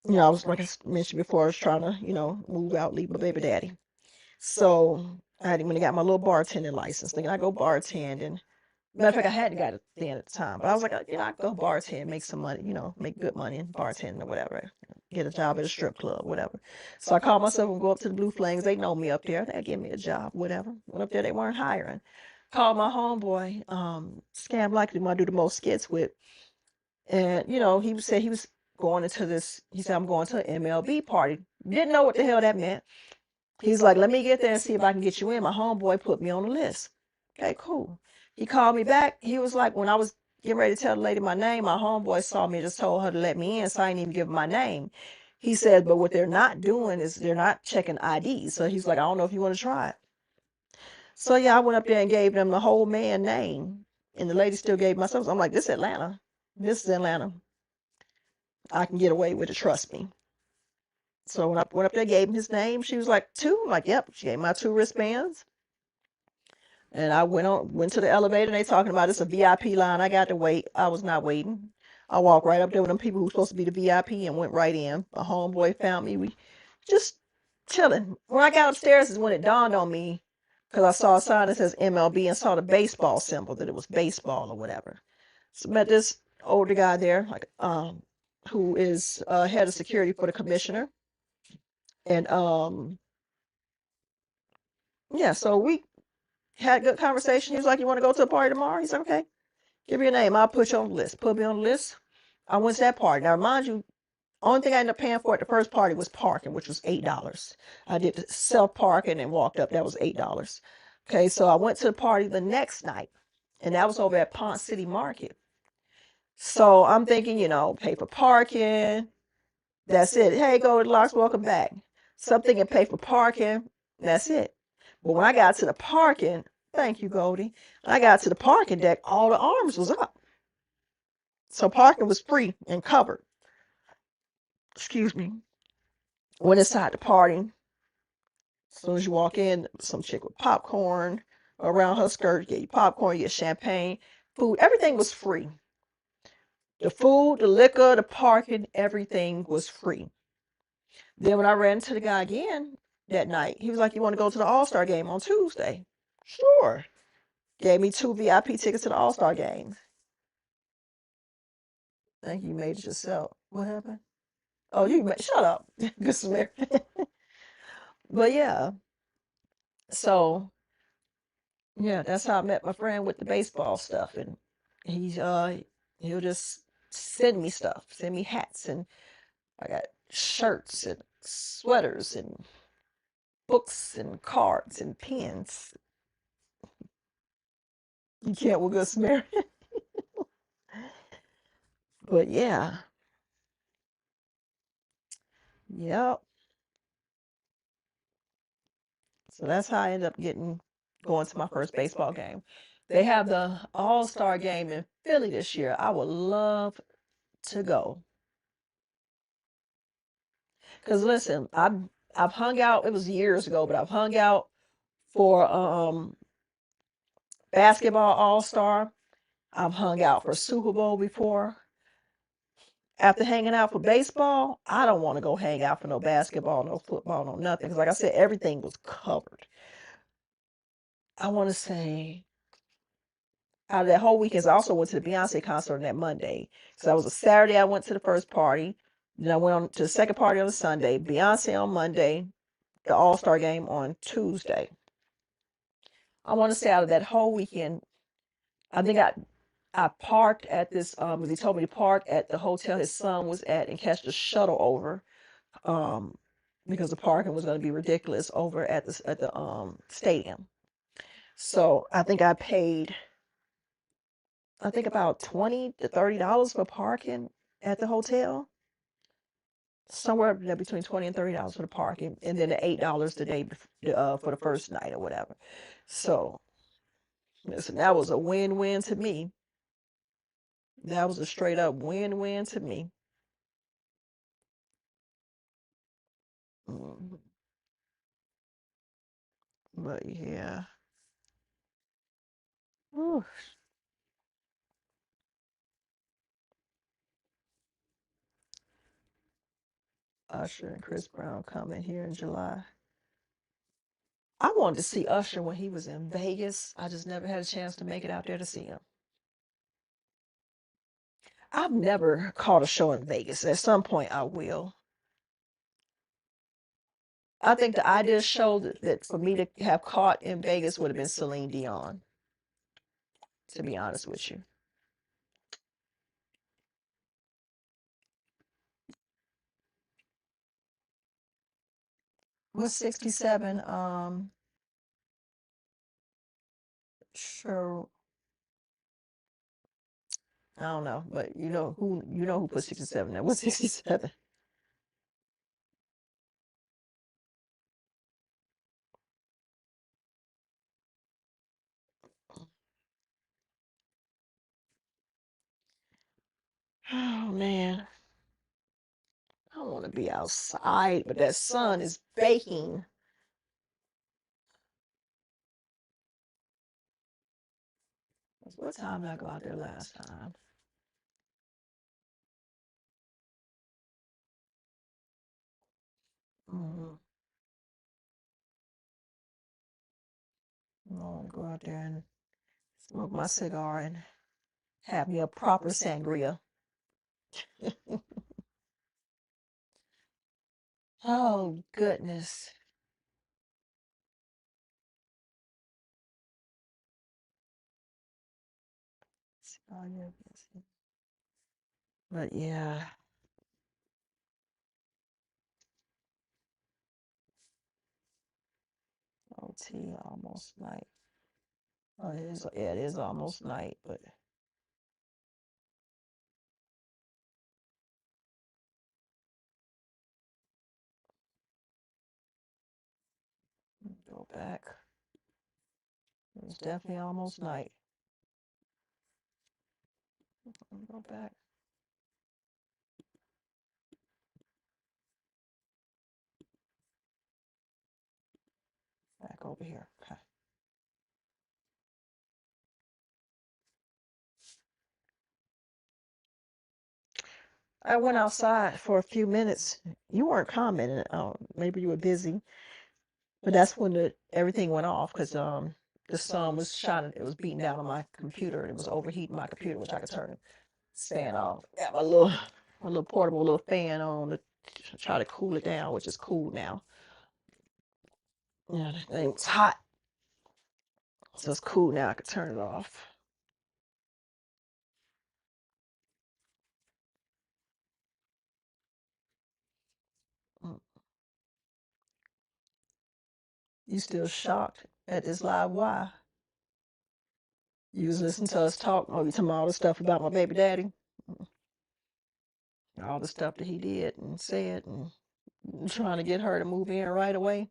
I was, like I mentioned before, I was trying to, move out, leave my baby daddy. So I when I got my little bartending license, thinking I go bartending. Matter of fact, I hadn't got it then at the time, but I was like, I go bartend, make some money, make good money in bartending or whatever. Get a job at a strip club, whatever. So I called myself and go up to the Blue Flames. They know me up there. They give me a job, whatever. Went up there, they weren't hiring. Called my homeboy, Scam Likely, who I do the most skits with. And, he said he was going into this, he said, I'm going to an MLB party. Didn't know what the hell that meant. He's like, let me get there and see if I can get you in. My homeboy put me on the list. Okay, cool. He called me back. He was like, when I was getting ready to tell the lady my name, my homeboy saw me and just told her to let me in, so I didn't even give him my name. He said, but what they're not doing is they're not checking IDs. So he's like, I don't know if you want to try it. So yeah, I went up there and gave them the whole man name, and the lady still gave myself. So I'm like, this is Atlanta. This is Atlanta. I can get away with it. Trust me. So when I went up there, gave him his name. She was like, two. I'm like, yep. She gave my 2 wristbands. And I went to the elevator, and they talking about it's a VIP line. I got to wait. I was not waiting. I walked right up there with them people who were supposed to be the VIP and went right in. A homeboy found me. We just chilling. When I got upstairs is when it dawned on me, because I saw a sign that says MLB and saw the baseball symbol, that it was baseball or whatever. So met this older guy there, like who is head of security for the commissioner. And yeah, so we had a good conversation. He was like, "You want to go to a party tomorrow?" He's like, "Okay, give me your name. I'll put you on the list." Put me on the list. I went to that party. Now, mind you, only thing I ended up paying for at the first party was parking, which was $8. I did the self parking and walked up. That was $8. Okay, so I went to the party the next night, and that was over at Ponce City Market. So I'm thinking, pay for parking. That's it. Hey, go to Locks, welcome back. Something and pay for parking. That's it. But when I got to the parking, thank you, Goldie. When I got to the parking deck, all the arms was up. So parking was free and covered. Excuse me. Went inside the party. As soon as you walk in, some chick with popcorn around her skirt. You get your popcorn, you get champagne, food. Everything was free. The food, the liquor, the parking, everything was free. Then when I ran into the guy again that night, he was like, "You want to go to the All-Star game on Tuesday?" Sure. Gave me 2 VIP tickets to the All-Star game. I think you made it yourself. What happened? Oh, shut up. Good Samaritan. But yeah, so yeah, that's how I met my friend with the baseball stuff. And he'll just send me stuff, send me hats, and I got shirts and sweaters and books and cards and pens. You can't with Good Samaritan. But yeah. Yep. So that's how I ended up going to my first baseball game. They have the All-Star game in Philly this year. I would love to go. Cause listen, I've hung out, it was years ago, but I've hung out for basketball All-Star. I've hung out for Super Bowl before. After hanging out for baseball, I don't want to go hang out for no basketball, no football, no nothing. Because like I said, everything was covered. I want to say out of that whole weekend, I also went to the Beyonce concert on that Monday. So that was a Saturday. I went to the first party. Then I went on to the second party on the Sunday. Beyonce on Monday. The All-Star game on Tuesday. I want to say out of that whole weekend, I think I parked at this he told me to park at the hotel his son was at and catch the shuttle over because the parking was going to be ridiculous over at the stadium. So I think I paid about $20 to $30 for parking at the hotel. Somewhere between $20 and $30 for the parking, and then the $8 the day for the first night or whatever. So listen, that was a win-win to me. That was a straight up win-win to me. Mhm. But yeah. Whew. Usher and Chris Brown coming here in July. I wanted to see Usher when he was in Vegas. I just never had a chance to make it out there to see him. I've never caught a show in Vegas. At some point, I will. I think the ideal show that for me to have caught in Vegas would have been Celine Dion, to be honest with you. What's 67? Sure. I don't know, but you know who put 67 there. What's 67? Oh man, I want to be outside, but that sun is baking. What time did I go out there last time? Mm-hmm. I want to go out there and smoke my cigar and have me a proper sangria. Oh goodness. But yeah. OT almost night. Oh, it is almost night, but go back. It's definitely almost night. Go back. Back over here. Okay. I went outside for a few minutes. You weren't commenting. Maybe you were busy. But that's when everything went off because the sun was shining. It was beating down on my computer. It was overheating my computer, which I could turn the fan off. Got my little portable little fan on to try to cool it down, which is cool now. Yeah, the thing was hot, so it's cool now. I could turn it off. You still shocked at this live? Why? You was listening to us talk, oh, you talking about all the stuff about my baby daddy? All the stuff that he did and said and trying to get her to move in right away.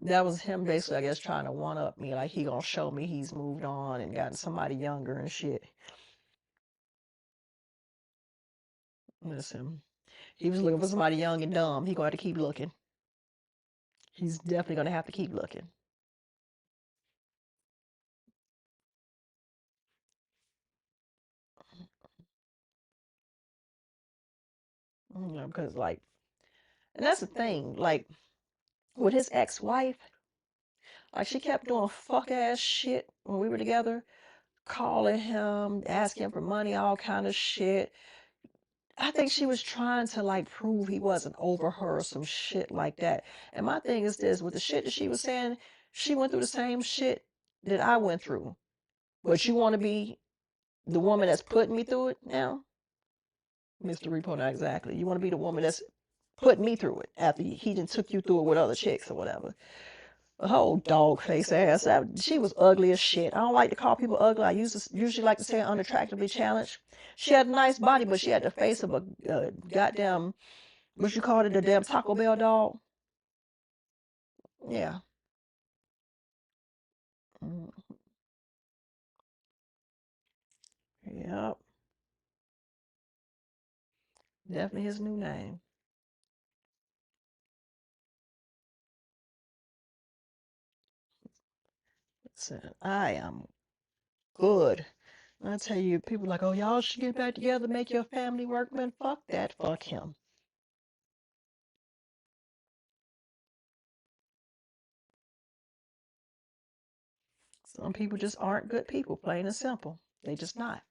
That was him basically, I guess, trying to one up me. Like he gonna show me he's moved on and gotten somebody younger and shit. Listen, he was looking for somebody young and dumb. He gonna have to keep looking. He's definitely gonna have to keep looking. You know, because like, and that's the thing, like with his ex-wife, like she kept doing fuck ass shit when we were together, calling him, asking him for money, all kind of shit. I think she was trying to like prove he wasn't over her or some shit like that. And my thing is this, with the shit that she was saying, she went through the same shit that I went through. But you want to be the woman that's putting me through it now? Mr. Repo, not exactly. You want to be the woman that's putting me through it after he done took you through it with other chicks or whatever. A whole dog face ass. She was ugly as shit. I don't like to call people ugly. I usually like to say unattractively challenged. She had a nice body, but she had the face of a goddamn, what you call it, a damn Taco Bell dog. Yeah. Mm, yep. Definitely his new name. Listen, I am good. I tell you, people like, oh, y'all should get back together, make your family work. Man, fuck that. Fuck him. Some people just aren't good people, plain and simple. They just not.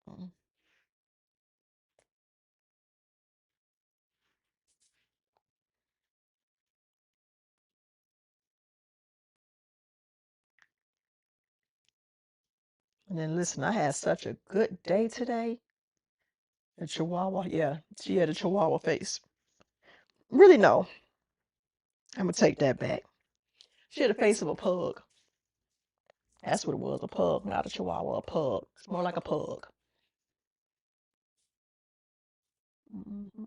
Mm. And then listen, I had such a good day today. The Chihuahua, yeah, she had a Chihuahua face. Really, no. I'm gonna take that back. She had the face of a pug. That's what it was, a pug, not a Chihuahua, a pug. It's more like a pug. Mm-hmm.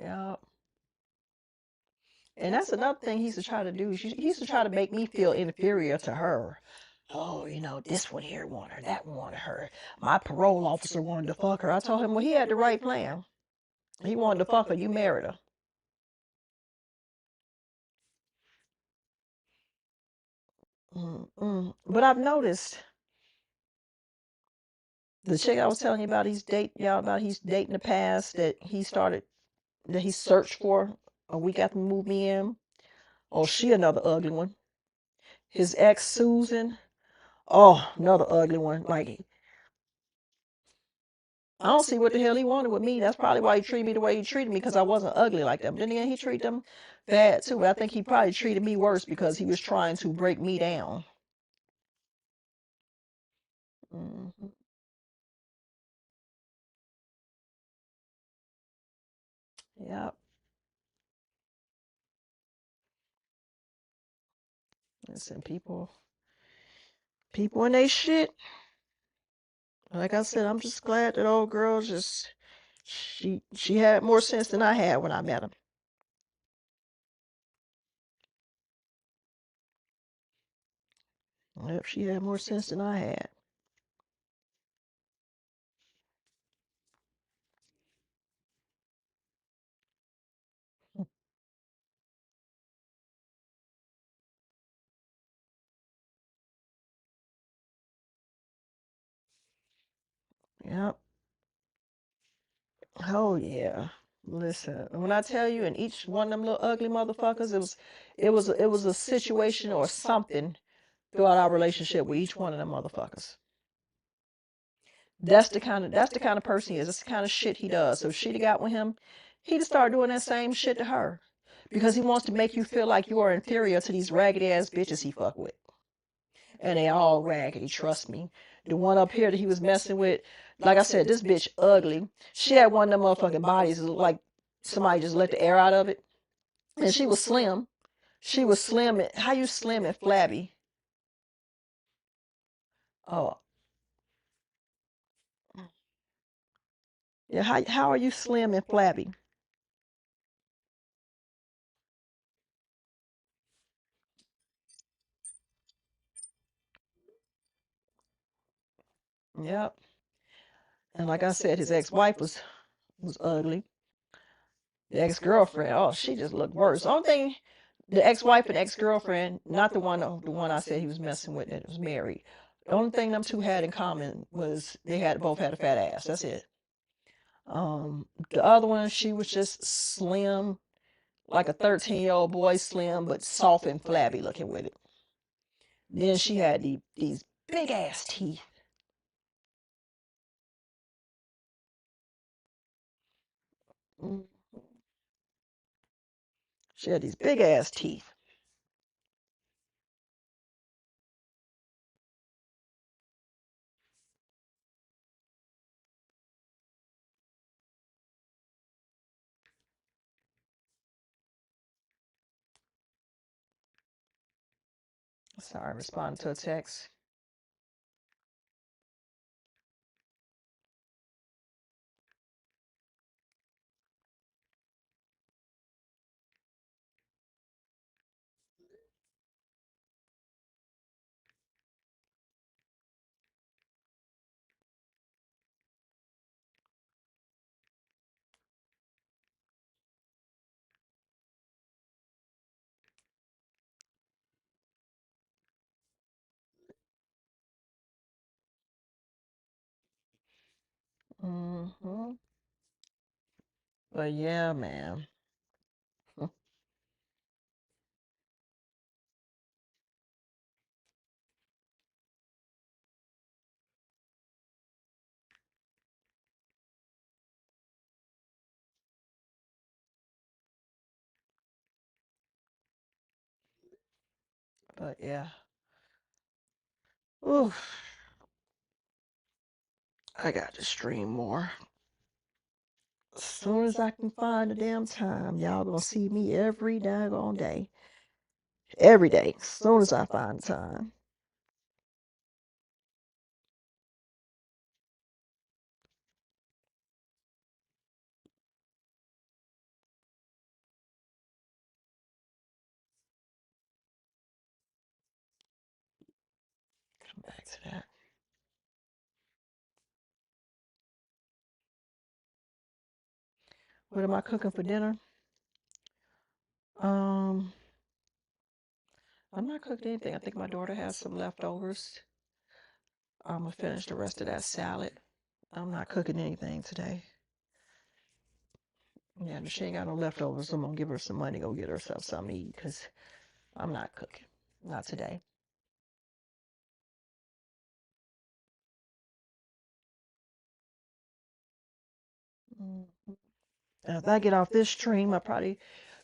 Yeah. And that's another thing he used to try to do. He used to try to make me feel inferior to her. Oh, this one here wanted her, that one wanted her. My parole officer wanted to fuck her. I told him, well, he had the right plan. He wanted to fuck her. You married her. But I've noticed the chick I was telling you about, he's dating the past that he searched for a week after he moved me in. Oh, she another ugly one. His ex Susan. Oh, another ugly one. Like, I don't see what the hell he wanted with me. That's probably why he treated me the way he treated me, because I wasn't ugly like that. But then again, he treated them bad too. But I think he probably treated me worse because he was trying to break me down. Mm-hmm. Yep. Listen, people in they shit. Like I said, I'm just glad that old girl she had more sense than I had when I met him. Yep, she had more sense than I had. Yep. Oh yeah. Listen, when I tell you, in each one of them little ugly motherfuckers, it was a situation or something throughout our relationship with each one of them motherfuckers. That's the kind of person he is. That's the kind of shit he does. So if she'd have got with him, he'd have started doing that same shit to her. Because he wants to make you feel like you are inferior to these raggedy ass bitches he fuck with. And they all raggedy, trust me. The one up here that he was messing with, like I said, this bitch ugly. She had one of them motherfucking bodies that looked like somebody just let the air out of it. And she was slim. She was slim. How you slim and flabby? Oh, yeah. How are you slim and flabby? Yep. And like I said, his ex-wife was ugly. The ex-girlfriend, oh, she just looked worse. The only thing, the ex-wife and ex-girlfriend, not the one I said he was messing with that was married. The only thing them two had in common was they had both had a fat ass. That's it. The other one, she was just slim, like a 13-year-old boy, slim but soft and flabby looking with it. Then she had these big ass teeth. Mm. She had these big ass teeth. Sorry, responding to a text. Mm-hmm. But yeah, man. But yeah. Oof. I got to stream more. As soon as I can find a damn time, y'all gonna see me every daggone day. Every day. As soon as I find time. Back to that. What am I cooking for dinner? I'm not cooking anything. I think my daughter has some leftovers. I'm gonna finish the rest of that salad. I'm not cooking anything today. Yeah, she ain't got no leftovers, so I'm gonna give her some money to go get herself something to eat, because I'm not cooking. Not today. And if I get off this stream, I'll probably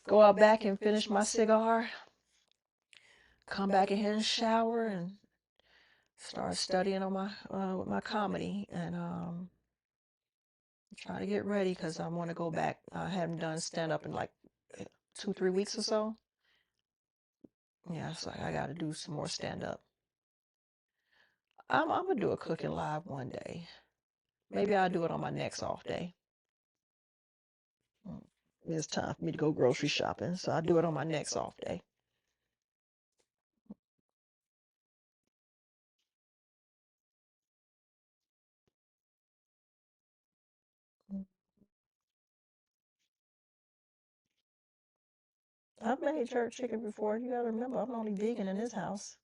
go out back and finish my cigar, come back in here and shower, and start studying on my with my comedy, and try to get ready, because I want to go back. I haven't done stand up in like 2-3 weeks or so. Yeah, so I got to do some more stand up. I'm gonna do a cooking live one day. Maybe I'll do it on my next off day. It's time for me to go grocery shopping, so I'll do it on my next off day. I've made jerk chicken before. You gotta remember, I'm only vegan in this house.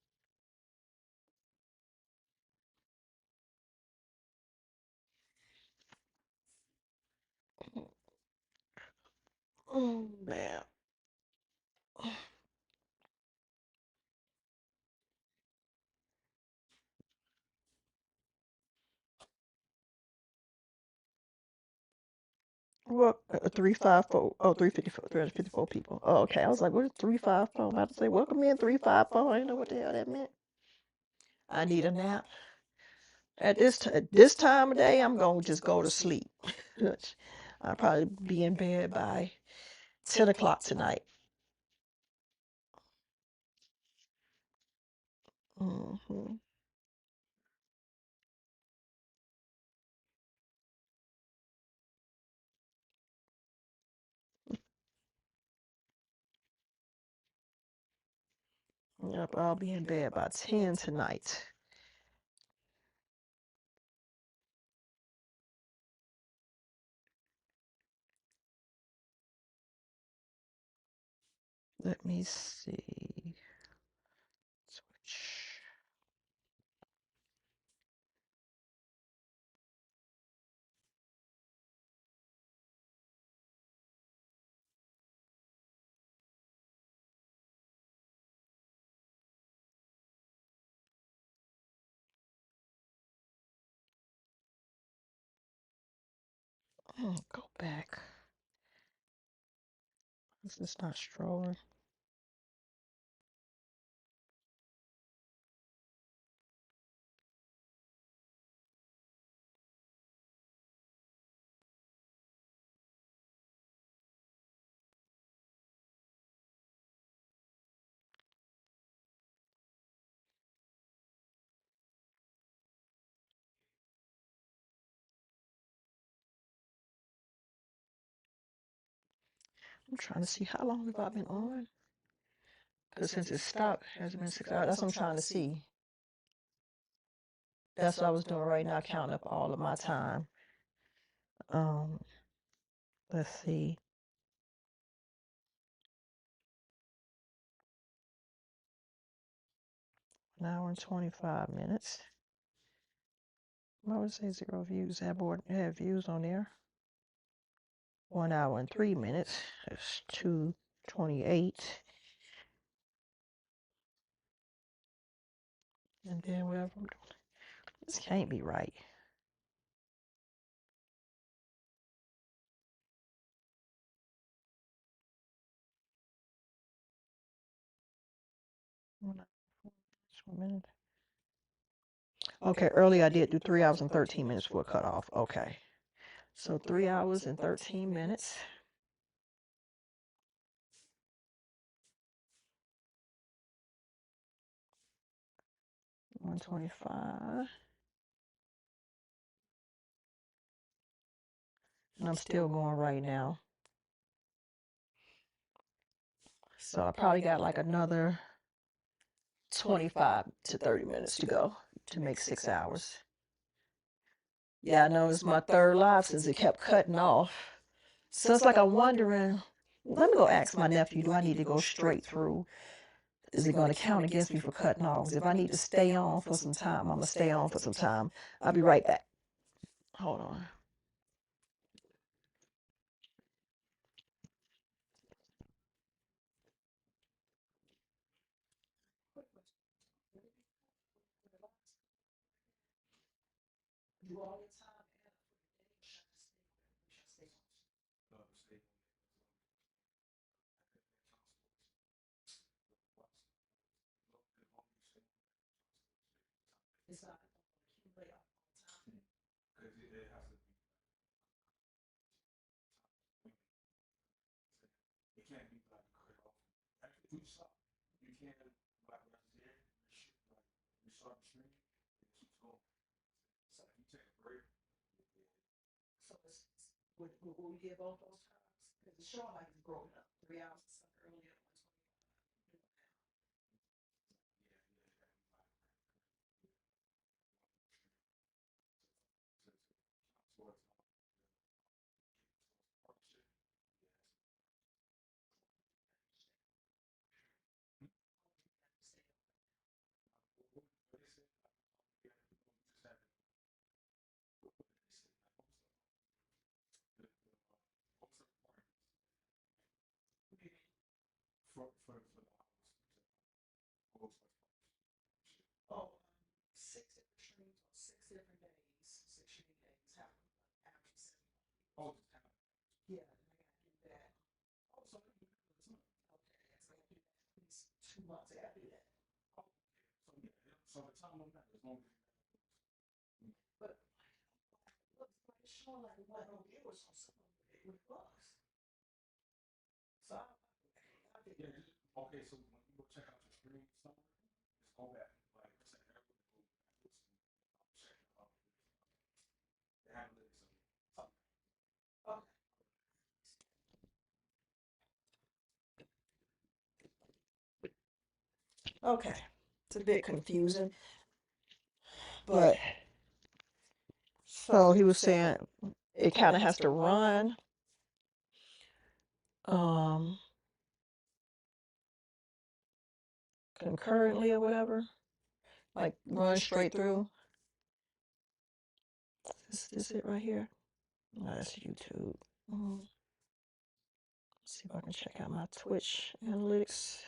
Oh, man. Well, 354. Oh, 354, 354 people. Oh, okay. I was like, what is 354? I'm about to say, welcome in 354. I didn't know what the hell that meant. I need a nap. At this time of day, I'm gonna just go to sleep. I'll probably be in bed by 10 o'clock tonight. Mm-hmm. Yep, I'll be in bed by 10 tonight. Let me see. Switch. Go back. This is not strolling. I'm trying to see how long have I been on? Because since it stopped, it has been 6 hours. That's what I'm trying to see. That's what I was doing right now, counting up all of my time. Let's see. An hour and 25 minutes. I would say 0 views. Have views on there. 1 hour and 3 minutes. That's 228. And then whatever I'm doing. This can't be right. Okay, earlier I did do 3 hours and 13 minutes for a cutoff. Okay. So 3 hours and 13 minutes. $125. And I'm still going right now. So I probably got like another 25 to 30 minutes to go. to make 6 hours. Yeah, I know it's my third live since it kept cutting off. So it's like I'm wondering, let me go ask my nephew, do I need to go straight through? Is it going to count against me for cutting off? If I need to stay on for some time, I'm going to stay on for some time. I'll be right back. Hold on. It's not accumulate all the time. Because it has to be. It can't be like cut off. After you stop, you can't like right there. Like you start the stream, it keeps going. So if you take a break. So it's will we give both those times? Because it's showing like it's growing up 3 hours and something earlier. For the oh, 6 different streams on 6 different days, 6 streaming days happen after 7. Oh, yeah, and I gotta do that. Oh, so I can do that for 2 months. Okay, so I gotta do that at least 2 months. I gotta do that. Oh, okay. So the time on that is long. But looks like it's showing like one no viewers on some of it with bucks. So I think yeah, okay, so when you go check out your stream somewhere, just go back. Like say everyone go backwards and check out the analytics of it. Okay. Okay. It's a bit confusing. But so he was saying it kind of has to run concurrently or whatever, like run straight through. Is this it right here? No, that's YouTube. Let's see if I can check out my Twitch analytics.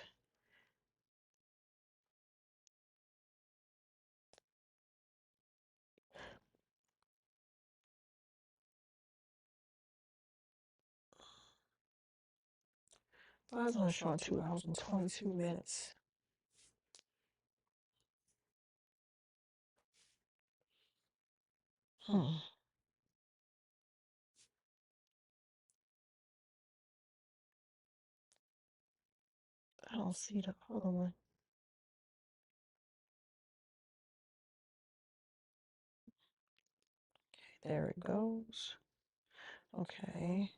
Why is it only showing 2 hours and 22 minutes? I don't see the other one. Okay, there it goes. Okay.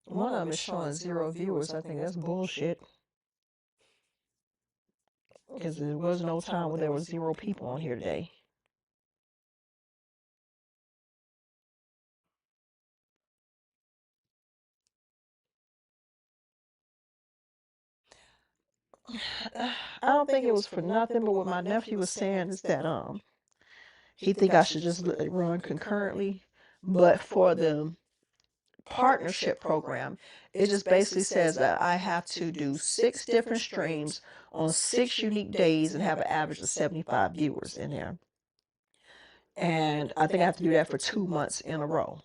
One of them is showing 0 viewers. I think that's bullshit. Because there was no time when there were 0 people on here today. I don't think it was for nothing, but what my nephew was saying is that he think I should just let it run concurrently, but for the partnership program, it just basically says that I have to do 6 different streams on 6 unique days and have an average of 75 viewers in there. And I think I have to do that for 2 months in a row.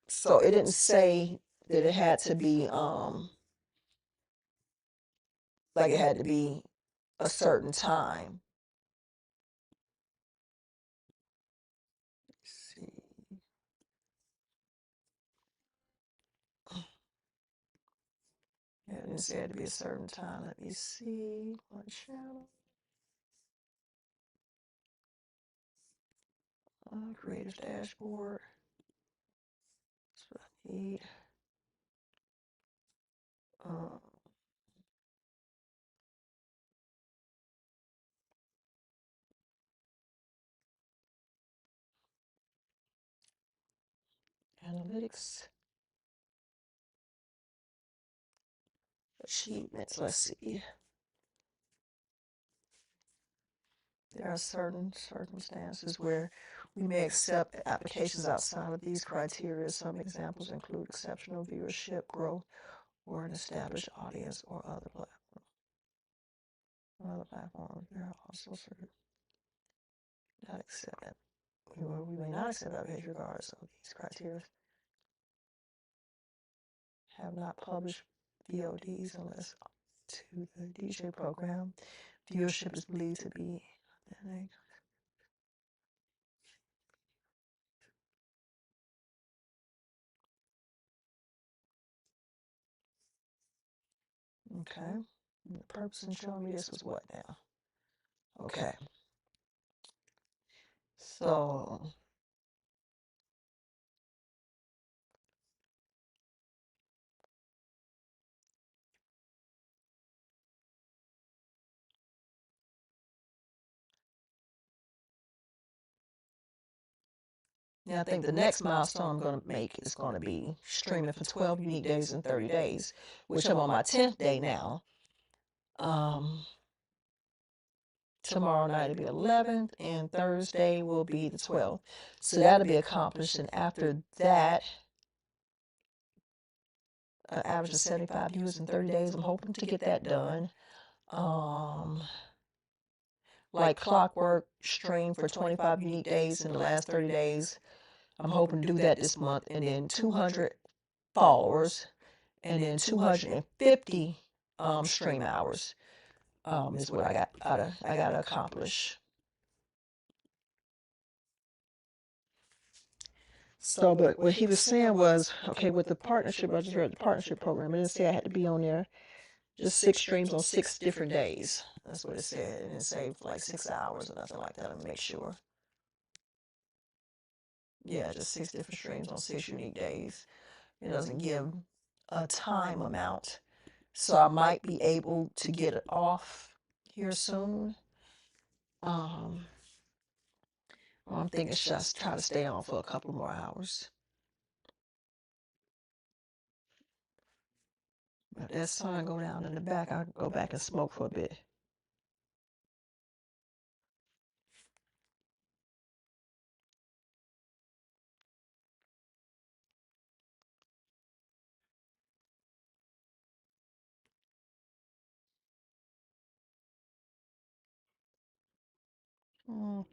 So it didn't say that it had to be like it had to be a certain time. Let's see. Yeah, it didn't say it had to be a certain time. Let me see my channel. Creative dashboard. That's what I need. Analytics. Achievements. Let's see. There are certain circumstances where we may accept applications outside of these criteria. Some examples include exceptional viewership, growth, or an established audience, or other platforms. There are also certain not accept. We may not accept applications regardless of these criteria. Have not published VODs unless to the DJ program. Viewership is believed to be okay. And the purpose in showing me this was what now? Okay. So yeah, I think the next milestone I'm going to make is going to be streaming for 12 unique days in 30 days, which I'm on my 10th day now. Tomorrow night will be 11th, and Thursday will be the 12th. So that'll be accomplished, and after that, an average of 75 viewers in 30 days. I'm hoping to get that done. Like clockwork, stream for 25 unique days in the last 30 days. I'm hoping to do that this month, and then 200 followers, and then 250 stream hours is what I gotta accomplish. So, but what he was saying was, okay, with the partnership, I just read the partnership program. It didn't say I had to be on there just 6 streams on 6 different days. That's what it said. It didn't say like 6 hours or nothing like that. Let me make sure. Yeah, just 6 different streams on 6 unique days. It doesn't give a time amount. So I might be able to get it off here soon. I'm thinking just try to stay on for a couple more hours. But that sun go down in the back, I can go back and smoke for a bit.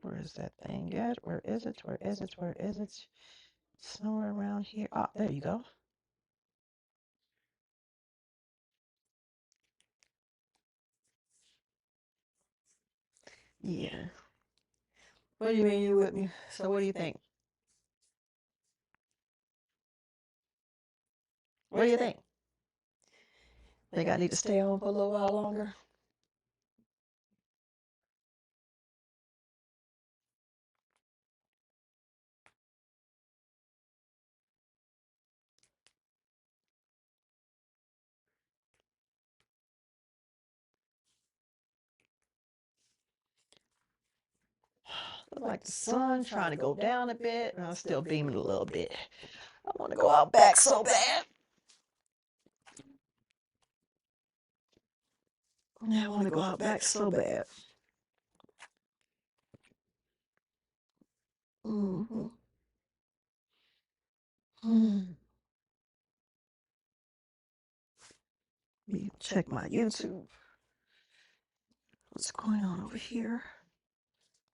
Where is that thing at? Where is it? Where is it? Where is it? Somewhere around here. Oh, there you go. Yeah. What do you mean you with me? So what do you think? What do you think? Think I need to stay on for a little while longer? Look like the sun trying to go down a bit, and I'm still beaming a little bit. I want to go out back so bad. Yeah, I want to go out back so bad. Mm-hmm. Let me check my YouTube. What's going on over here?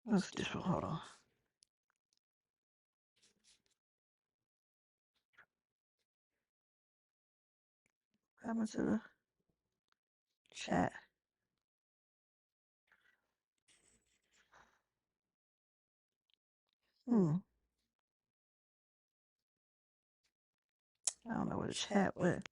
What's this one? Hold on. What happened to the chat? I don't know where the chat went.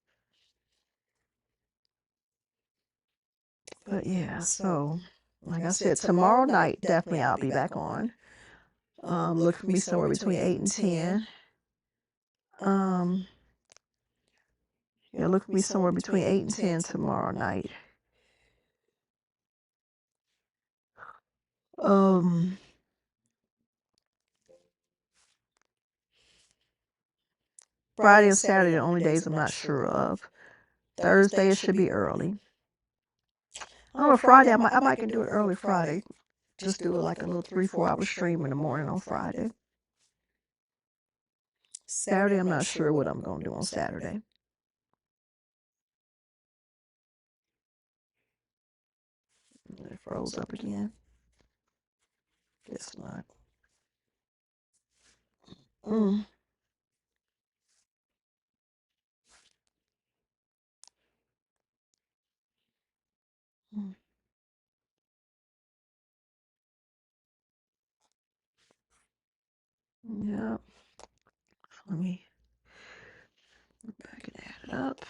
But yeah, so like I said, tomorrow night definitely I'll be back on. Look for me somewhere between 8 and 10. Yeah, look for me somewhere between 8 and 10 tomorrow night. Friday and Saturday are the only days I'm not sure of. Thursday it should be early. I don't know, Friday I might can do it early Friday. Just do it like a little 3-4 hour stream in the morning on Friday. Saturday I'm not sure what I'm gonna do on Saturday. It froze up again. Guess not. Yeah. Let me go back and add it up.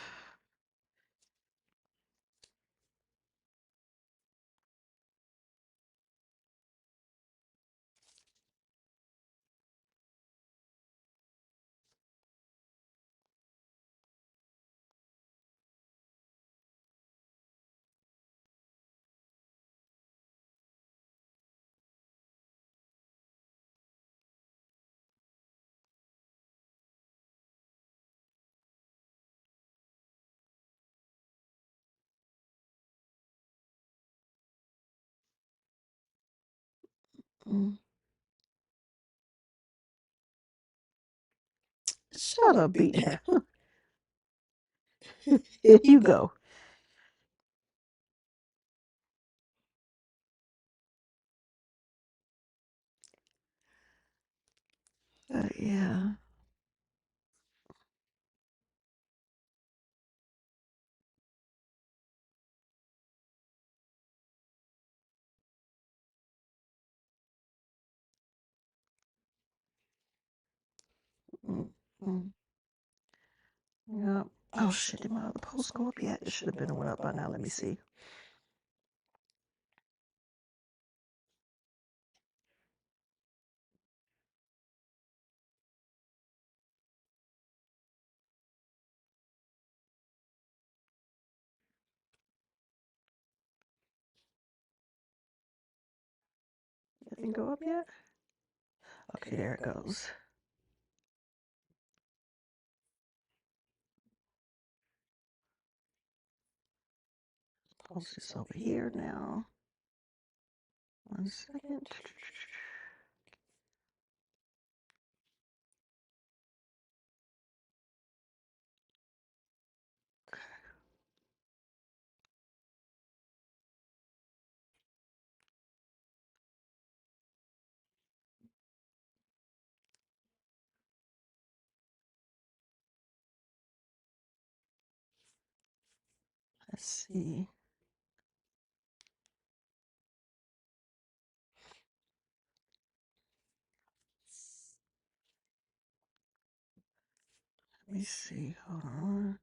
Shut up, beat that. Here you go. Yeah. Yeah. Oh shit, did my other post go up yet? It should have been went up by now. Let me see. It didn't go up yet? Okay, there it goes. Post this over here now. 1 second. Let's see. Let me see. Hold on.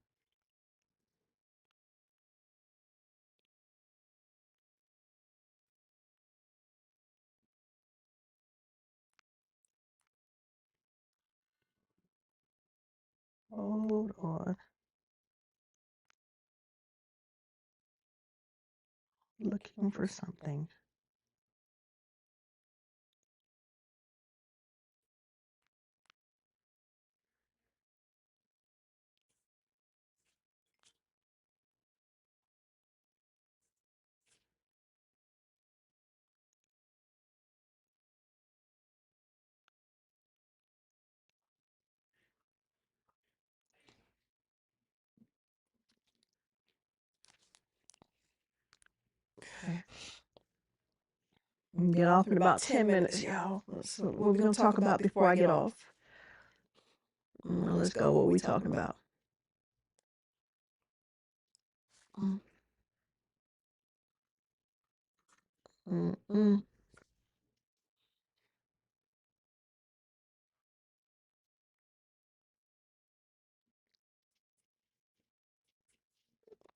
Hold on. Looking for something. Okay. Get off in about 10 minutes, y'all. So what are we going to talk about before I get off? Let's go. What are we talking about? Mm-mm.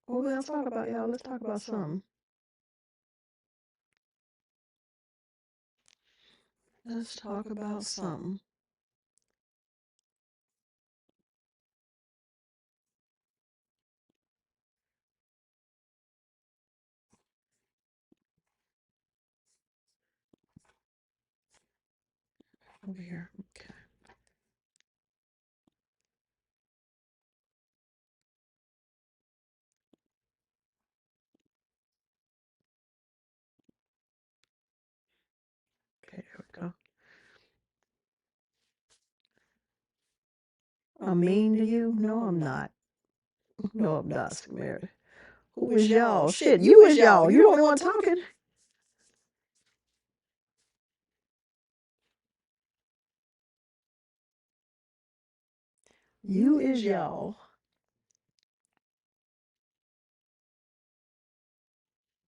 What are we going to talk about, y'all? Let's talk about something. Let's talk about something. Over here. Okay. Okay, there we go. I'm mean to you? No, I'm not. No, I'm not, Samara. Who is y'all? Shit, you is y'all. You the only one talking. You is y'all.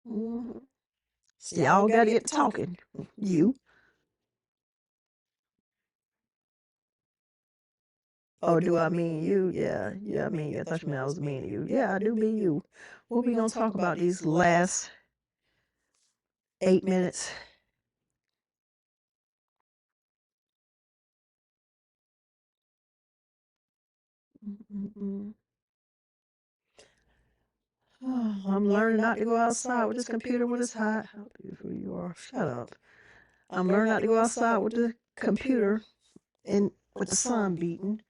Mm-hmm. So y'all gotta get to talking. You. Oh, do I mean you? Yeah, I mean, I thought you meant I was mean to you. Yeah, I do mean you. What we gonna talk about these last 8 minutes? Oh, I'm learning not to go outside with this computer when it's hot. How beautiful you are. Shut up. I'm learning not to go outside with the computer and with the sun beating.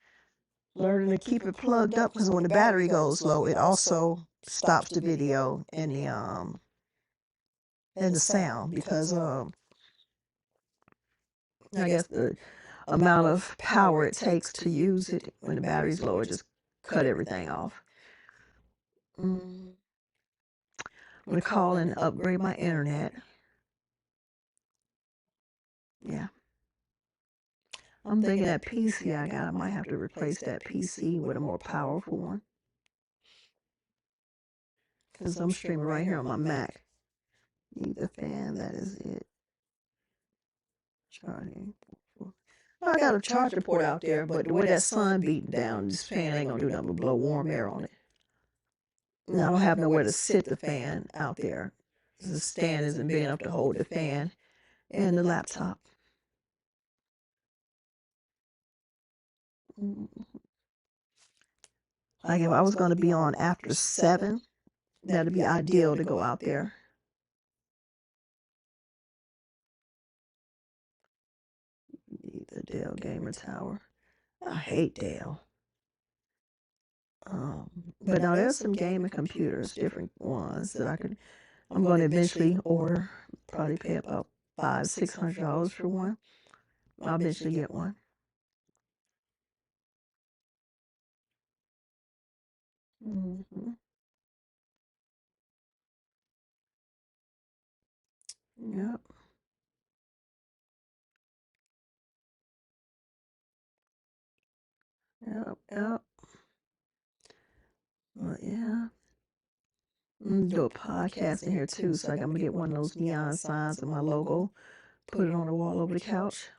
Learning to keep it plugged up because when the battery goes low, it also stops the video and the sound because I guess the amount of power it takes to use it when the battery's low, it just cut everything off. I'm gonna call and upgrade my internet. Yeah. I'm thinking that PC I got, I might have to replace that PC with a more powerful one. Because I'm streaming right here on my Mac. Need the fan, that is it. Charging. I got a charger port out there, but the way that sun beating down, this fan ain't gonna do nothing but blow warm air on it. And I don't have nowhere to sit the fan out there. The stand isn't big enough to hold the fan and the laptop. Like if I was gonna be on after 7, that'd be ideal to go out there. Need the Dell Gamer Tower. I hate Dell. But now there's some gaming computers, different ones that I'm going to eventually order. Probably pay about $500-600 for one. I'll eventually get one. Mm-hmm. Yep. Yep. But yeah. I'm gonna do a podcast in here too, so I'm gonna get one of those neon signs with my logo, put it on the wall over the couch.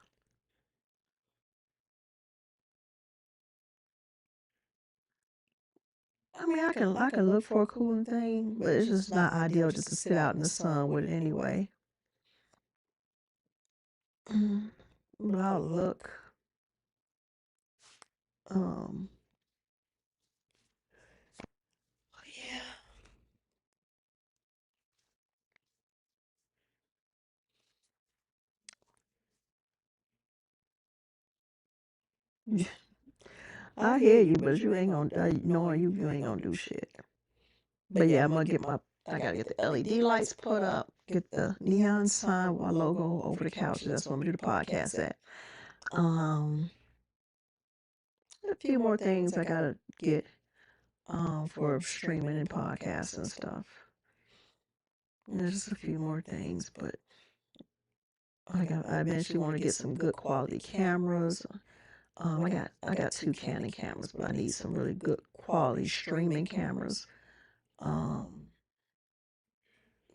I mean, I can look for a cooling thing, but it's just not ideal just to sit out in the sun with it anyway. But I'll look. Yeah. I hear you, but you ain't gonna, knowing you ain't gonna do shit. But yeah, I'm gonna get I gotta get the LED lights put up, get the neon sign with my logo over the couch. That's what I'm gonna do the podcast at. A few more things I gotta get, for streaming and podcasts and stuff. There's just a few more things, but I eventually want to get some good quality cameras. I got 2 Canon cameras, but I need some really good quality streaming cameras. The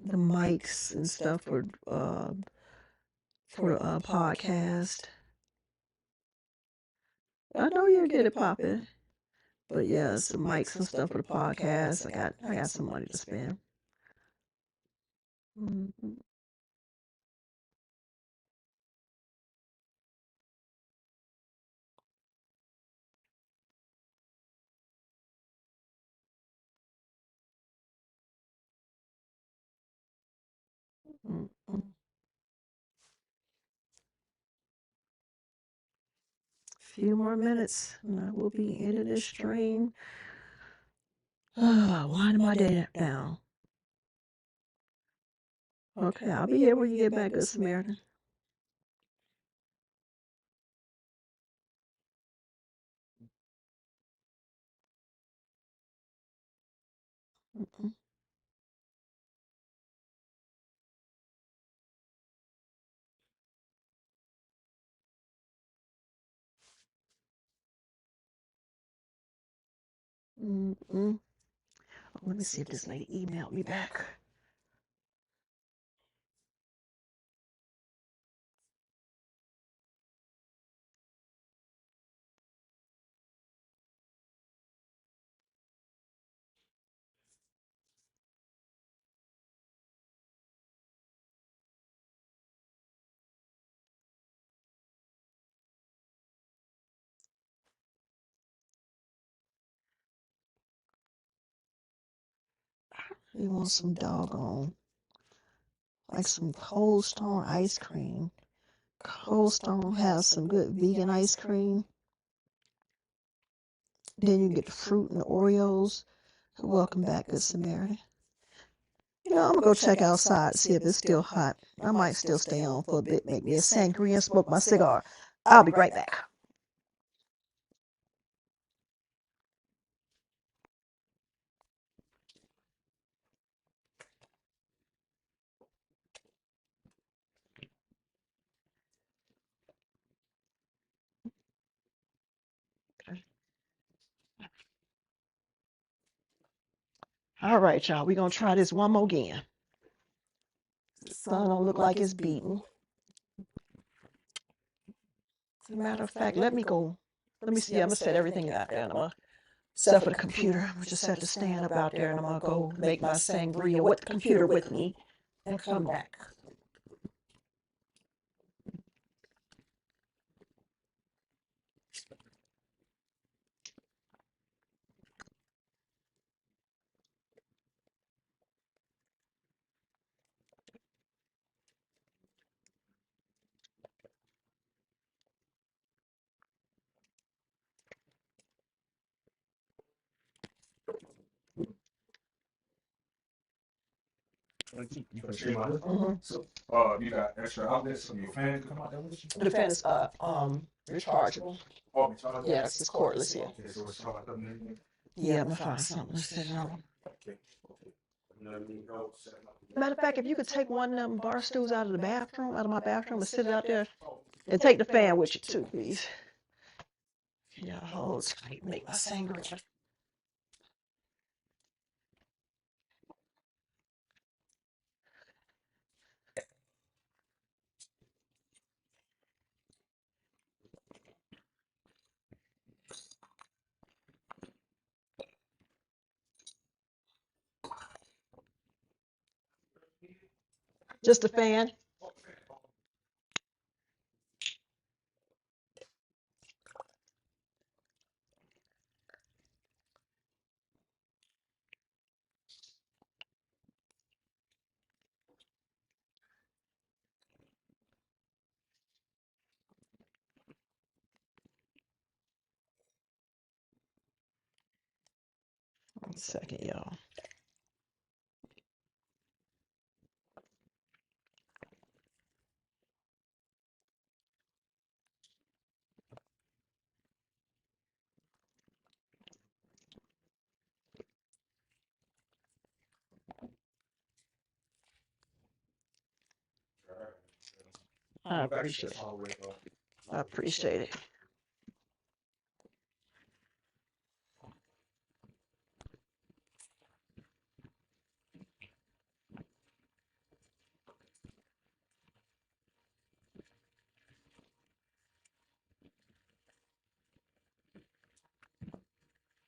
mics and stuff for the podcast. I know you'll get it popping, but yeah, some mics and stuff for the podcast. I got some money to spend. Mm-hmm. few more minutes and I will be ending this stream. Winding my day down. Okay, I'll be here when you get back, Good Samaritan. Let me see if this lady emailed me back. You want some doggone, like some Cold Stone ice cream. Cold Stone has some good vegan ice cream. Then you get the fruit and the Oreos. Welcome back, Good Samaritan. You know, I'm gonna go check outside, see if it's still hot. I might still stay on for a bit, make me a sangria and smoke my cigar. I'll be right back. All right, y'all, we're gonna try this one more again. The sun don't look like it's beating. As a matter of fact, let me see, I'm gonna set everything out there and I'm gonna set for the computer. I'm gonna just set the stand up out there and I'm gonna go make my sangria with the computer with me and come back. You can stream out. So, you got extra outlets so your fan can come out there with you? The fan is rechargeable. Oh, rechargeable? Yes, it's cordless, yeah. Okay, so it's charged up and everything? Yeah, I'm gonna find something to sit on. Okay. Matter of fact, if you could take one of them bar stools out of my bathroom and sit it out there and take the fan with you too, please. Yeah, hold tight, make my sangria. Just a fan. One second, y'all. I appreciate it. I appreciate it.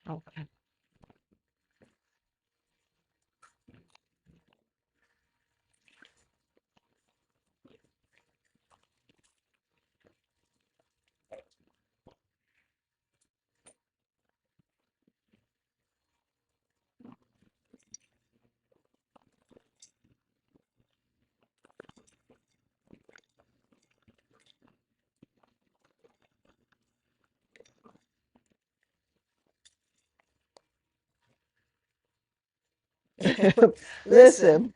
Okay. Listen,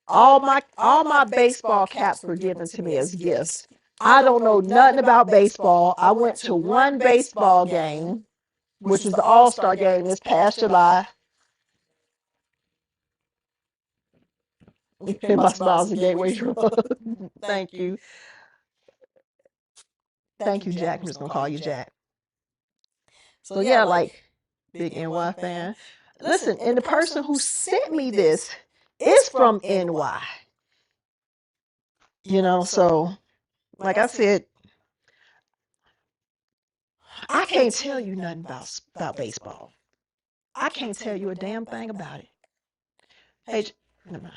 all my baseball caps were given to me as gifts. I don't know nothing about baseball. I went to one baseball game, which was the All-Star game this past July. My smile's a gateway drug. Thank you. Thank you, Jack. I'm just gonna call you Jack. So yeah, like big NY fan. Listen, and the person who sent me this is from NY. You know, so like I said, I can't tell you nothing about baseball. I can't tell you a damn thing about it. Hey, never mind.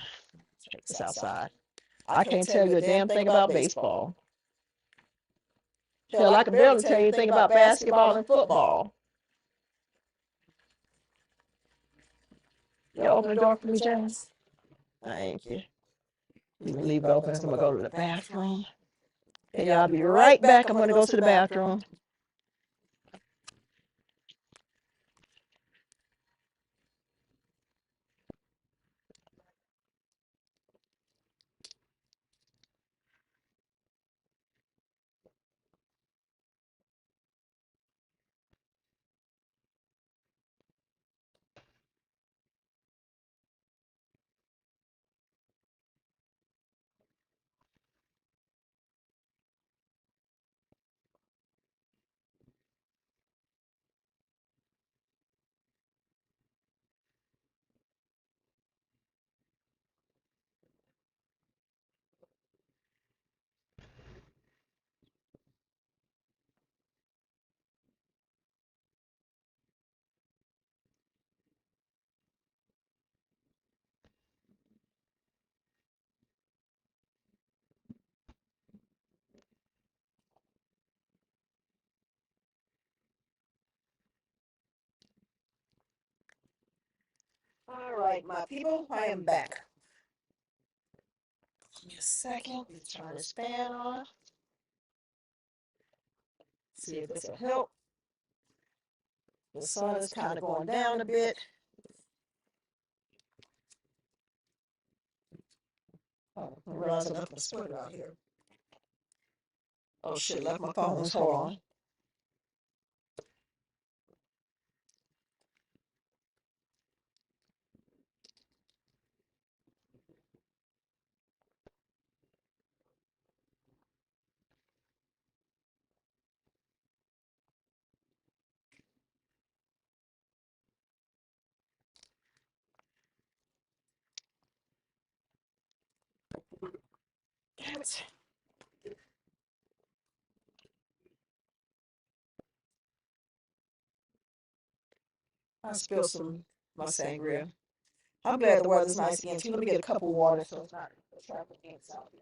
Check this outside. I can't tell you a damn thing about baseball. Hell, I can barely tell you anything about basketball and football. You open the door for me, James? Thank you. You can leave it open. I'm gonna go to the bathroom. Hey, y'all, I'll be right back. I'm gonna go to the bathroom. All right, my people, I am back. Give me a second. Let's turn this fan on. See if this will help. The sun is kind of going down a bit. Oh, I realized I left my sweater out here. Oh shit, left my phones. Hold on. Damn it. I spilled my sangria. I'm glad the weather's nice again too. Let me get a cup of water so it's not trapping ants out here.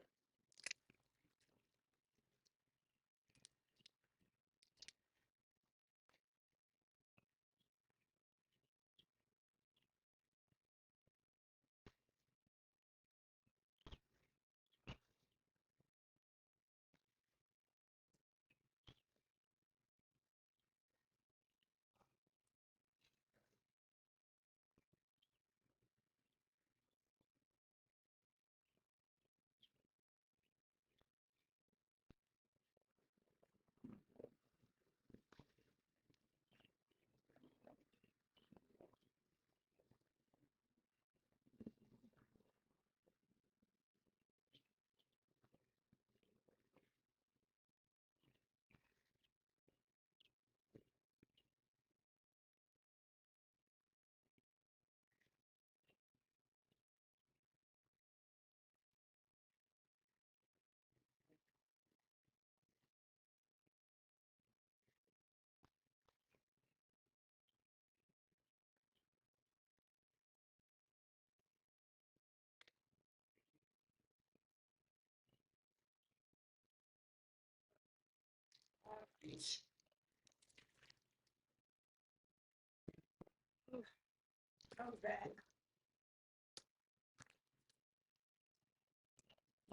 I'm back.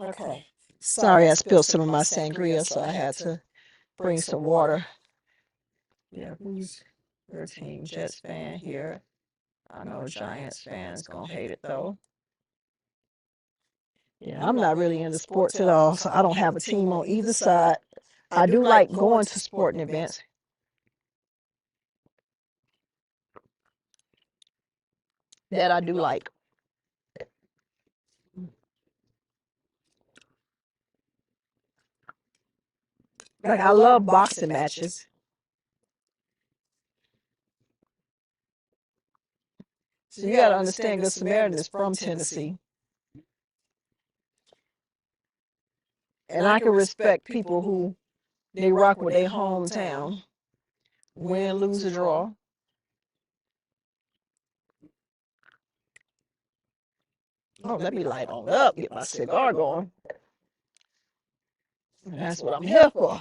Okay. Sorry, I spilled some of my sangria, so I had to bring some water. Yeah, who's 13 Jets fan here? I know Giants fans gonna hate it though. Yeah, I'm not really into sports at all, so I don't have a team on either side. I do like going to sporting events. That I do like. Like I love boxing matches. So you gotta understand, Good Samaritan is from Tennessee. And I can respect people who they rock with their hometown. Win, lose, or draw. Oh, let me light on up, get my cigar going. And that's what I'm here for.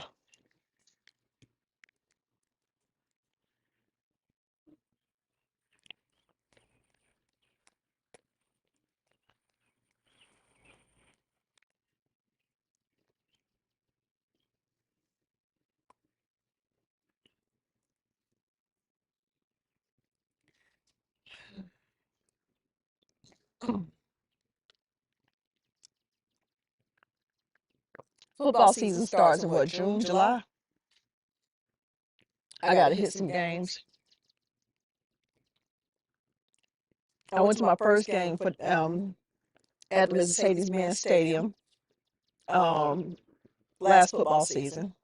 Football season starts in what, June, July? I gotta hit some games. I went to my first game for at the Mercedes-Benz Stadium last football season.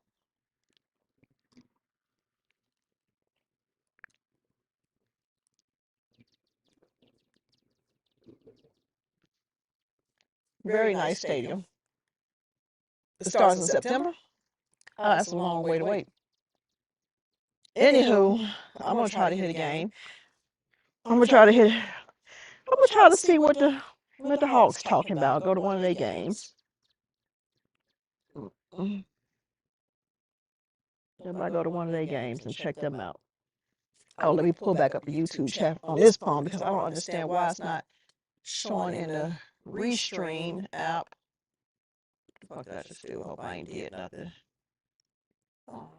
Very nice stadium. It starts in September. Oh, that's a long way to wait. Anywho, I'm gonna try to hit a game. I'm gonna try to see what the Hawks talking about. Go to one of their games. Everybody go to one of their games and check them out. Oh, let me pull back up the YouTube chat on this phone because I don't understand why it's not showing in the Restream app. What the fuck did I just do? Hope I ain't did nothing. Oh,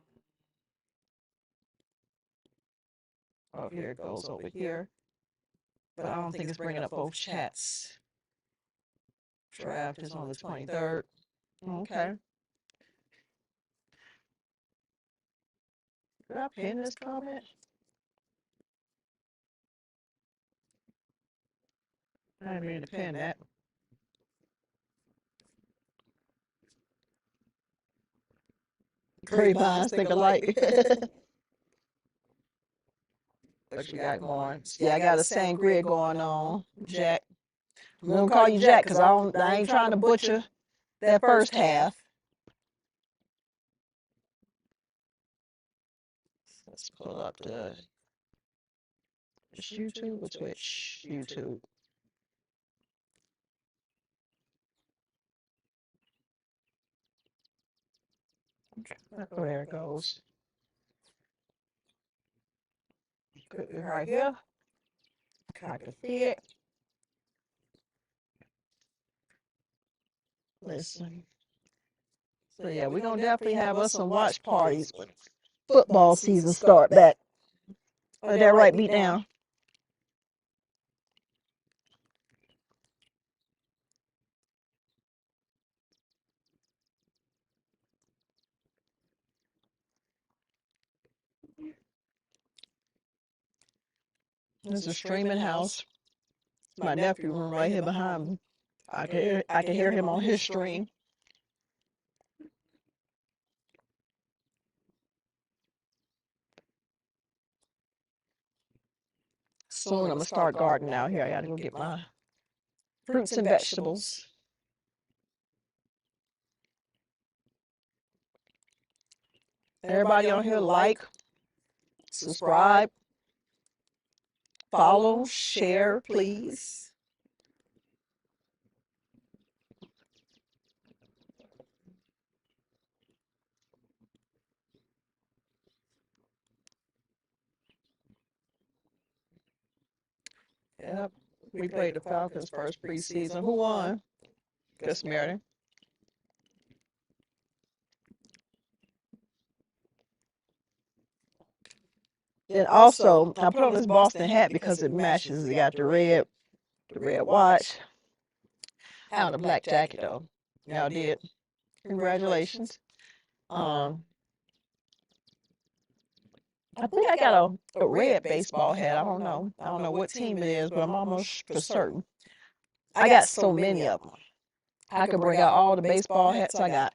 here it goes over here. But I don't think it's bringing up both chats. Draft is on the 23rd. Okay. Did I pin this comment? I didn't mean to pin that. Grapevines think alike. What you got going? Yeah, I got a sangria going on, Jack. I'm gonna call you Jack because I ain't trying to butcher that first half. Let's pull up the YouTube or Twitch. YouTube. Oh, there it goes. Put it right here. I can see it. Listen. So yeah, we're gonna definitely have us some watch parties when football season start back. Oh, that right, beat down. This is a streaming house. My nephew room right here behind me. I can hear him on his stream. Soon I'm gonna start gardening out here. I gotta go get my fruits and vegetables. Everybody on here, like, subscribe, follow, share, please. Yep, we played the Falcons first preseason. Who won? Good Samaritan. Then also, I put on this Boston hat because it matches. It got the red watch. I on a black jacket though. Y'all did. Congratulations. I think I got a red baseball hat. I don't know. I don't know what team it is, but I'm almost for certain. I got so many of them. I could bring out all the baseball hats I got.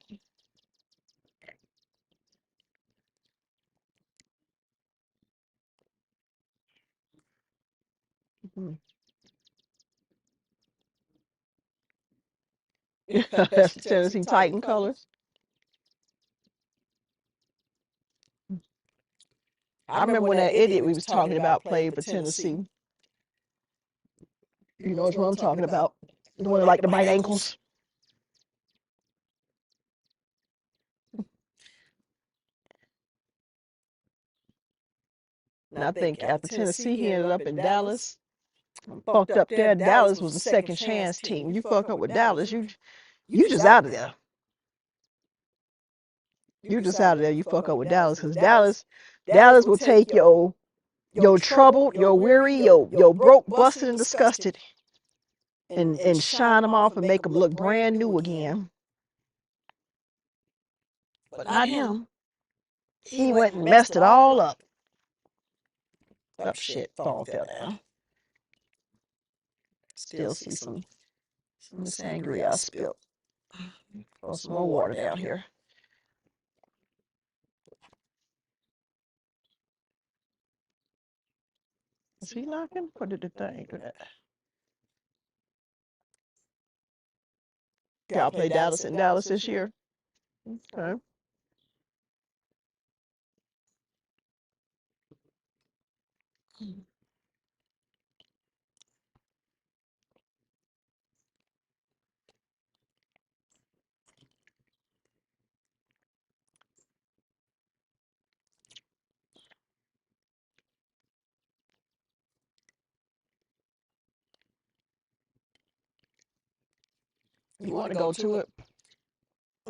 That's the Tennessee Titan colors. I remember when that idiot we was talking about played for Tennessee. You know what I'm talking about? The one that like the bite ankles. And I think after Tennessee, he ended up in Dallas. Fucked up there. Dallas was a second chance team. You fuck up with Dallas, you just out of there. You just out of there. You fuck up with Dallas, because Dallas will take your troubled, your weary, your broke, busted, and disgusted, and shine them off and make them look brand new again. But not him. He went and messed it all up. Oh shit, phone fell down. Still see some sangria I spilled. Throw some more water down here. Is he knocking? Or did the thing do that? Y'all play Dallas in Dallas this year? Okay. You want to go to it?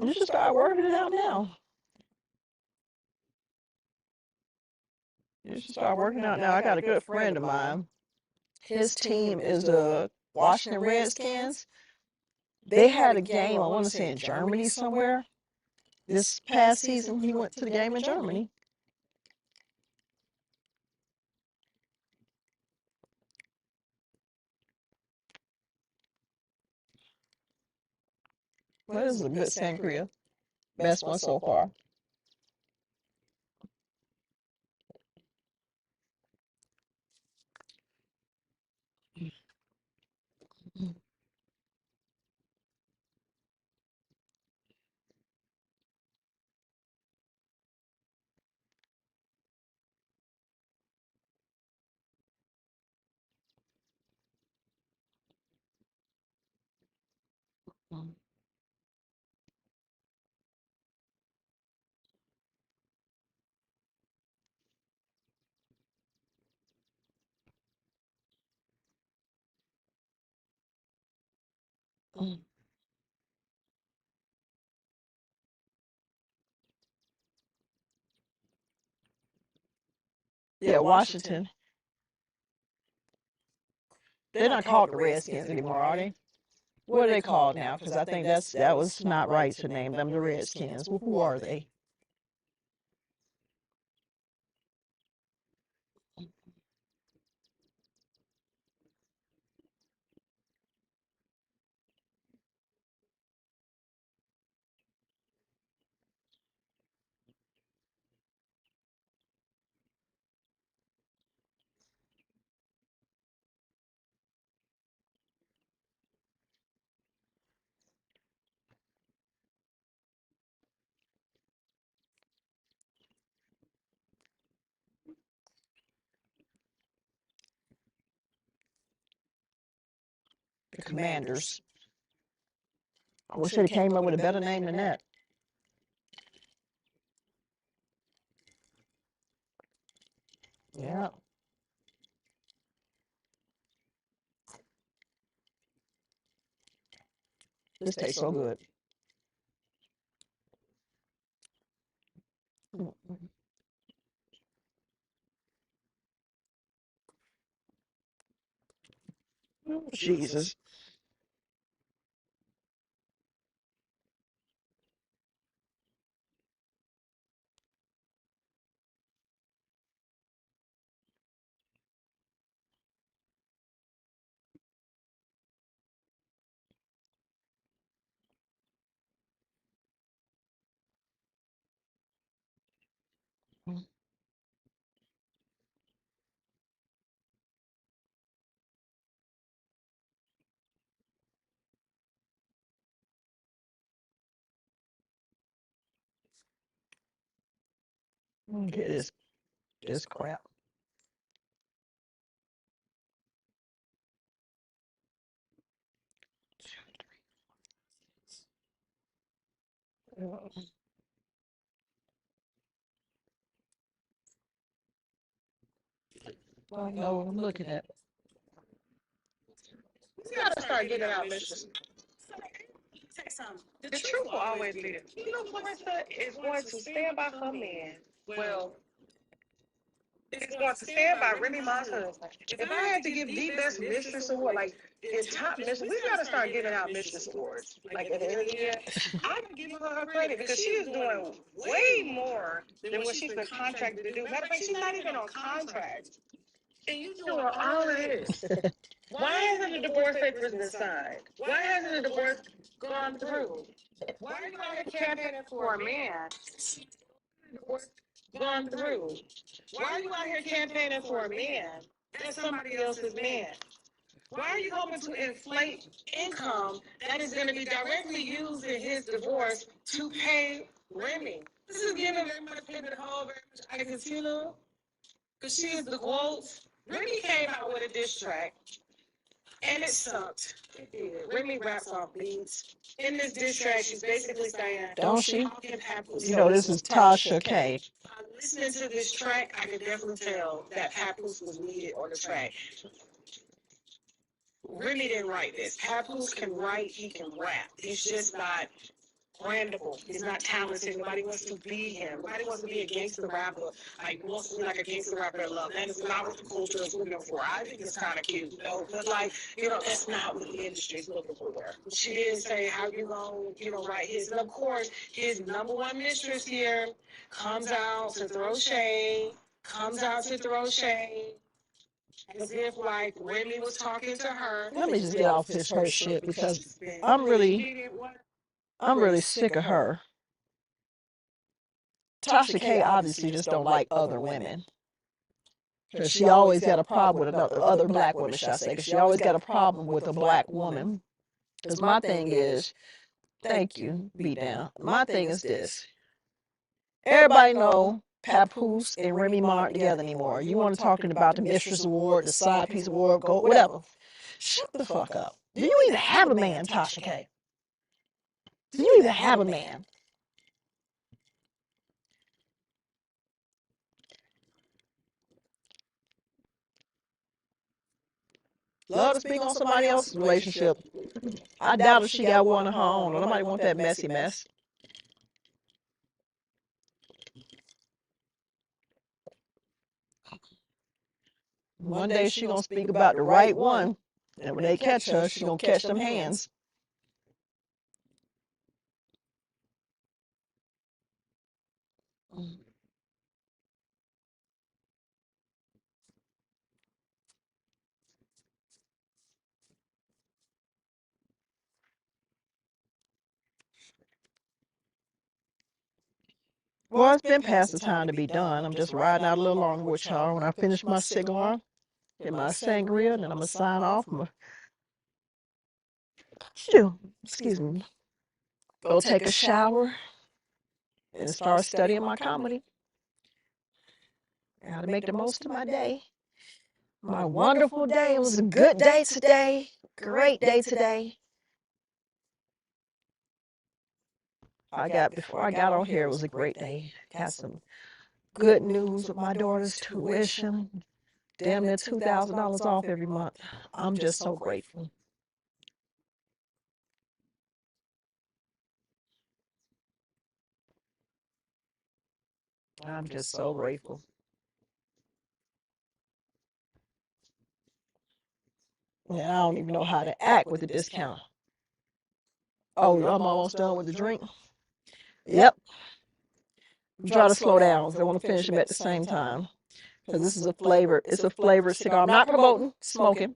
You should start working it out now. You should start working out now. I got a good friend of mine. His team is the Washington Redskins. They had a game, I want to say in Germany somewhere. This past season, he went to the game in Germany. Well, this is a good sangria. Best one so far. Yeah, Washington. They're not called the Redskins anymore, are they? What are they called now? Because I think that was not right to name them the Redskins. Well, who are they? The Commanders. I wish they came up with a better name than that. Yeah. This tastes so good. Jesus. Get this crap. I know what I'm looking at. We gotta start getting out mistresses. The truth will always be there. You know, Clarissa is going to stand by her man. Well, is going to stand by Remy Ma's husband. If I had to give the best mistress award, like in top mistress, we gotta start giving out mistress awards. Like at the end of the year, I'm giving her credit because she is doing way more than what she's been contracted to do. Matter of fact, she's not even on contract. And you doing all of this. Why hasn't the divorce papers been signed? Why hasn't the divorce gone through? Why are you out here campaigning for a man? Divorce gone through. Why are you out here campaigning for a man that's somebody else's man? Why are you hoping to inflate income that is going to be directly used in his divorce to pay Remy? This is giving very much Pivot Hall, very much I can see her, because she is the quote. Remy came out with a diss track. And it sucked. It did. Remy raps off beats. In this diss track, she's basically saying, Don't she? How can Papoose? You know, this is Tasha K. Listening to this track, I could definitely tell that Papoose was needed on the track. Remy didn't write this. Papoose can write, he can rap. He's just not brandable. He's not talented. Nobody wants to be him. Nobody wants to be a gangster rapper. Like, wants to be like a gangster rapper in love. That is not what the culture is looking for. I think it's kind of cute, though. But, like, you know, that's not what the industry is looking for. She didn't say how you gonna, you know, write his. And, of course, his number one mistress here comes out to throw shade, as if, like, Remy was talking to her. Let me just get off her shit because I'm really sick of her. Tasha K obviously just don't like other women. Because she always got a problem with other black women, should I say. Because she always got a problem with a black woman. Because my thing is, thank you, beat down. My thing is this. Everybody know Papoose and Remy Ma aren't together anymore. You want to talking about the Mistress Award, the Side Piece Award, go whatever. Shut the fuck up. Do you even have a man, Tasha K? Do you even have a man? Love to speak on somebody else's relationship. I doubt if she got one of her own. Nobody want that messy mess. One day she gonna speak about the right one, and when they catch her, she gonna catch them hands. Well, it's been past the time to be done. I'm just riding out a little longer with y'all. When I finish my cigar, get my sangria, and then I'm gonna sign off. Excuse me. Go take a shower and start studying my comedy. I gotta make the most of my day. My wonderful day. It was a good day today. Great day today. Before I got on here, it was a great day. Got some good news with my daughter's tuition. Damn near $2,000 off every month. I'm just so grateful. I'm just so grateful. Yeah, I don't even know how to act with the discount. Oh, I'm almost done with the drink. Yep. Try to slow down because I want to finish them at the same time. Because this is a flavor. It's a flavored cigar. I'm not promoting smoking.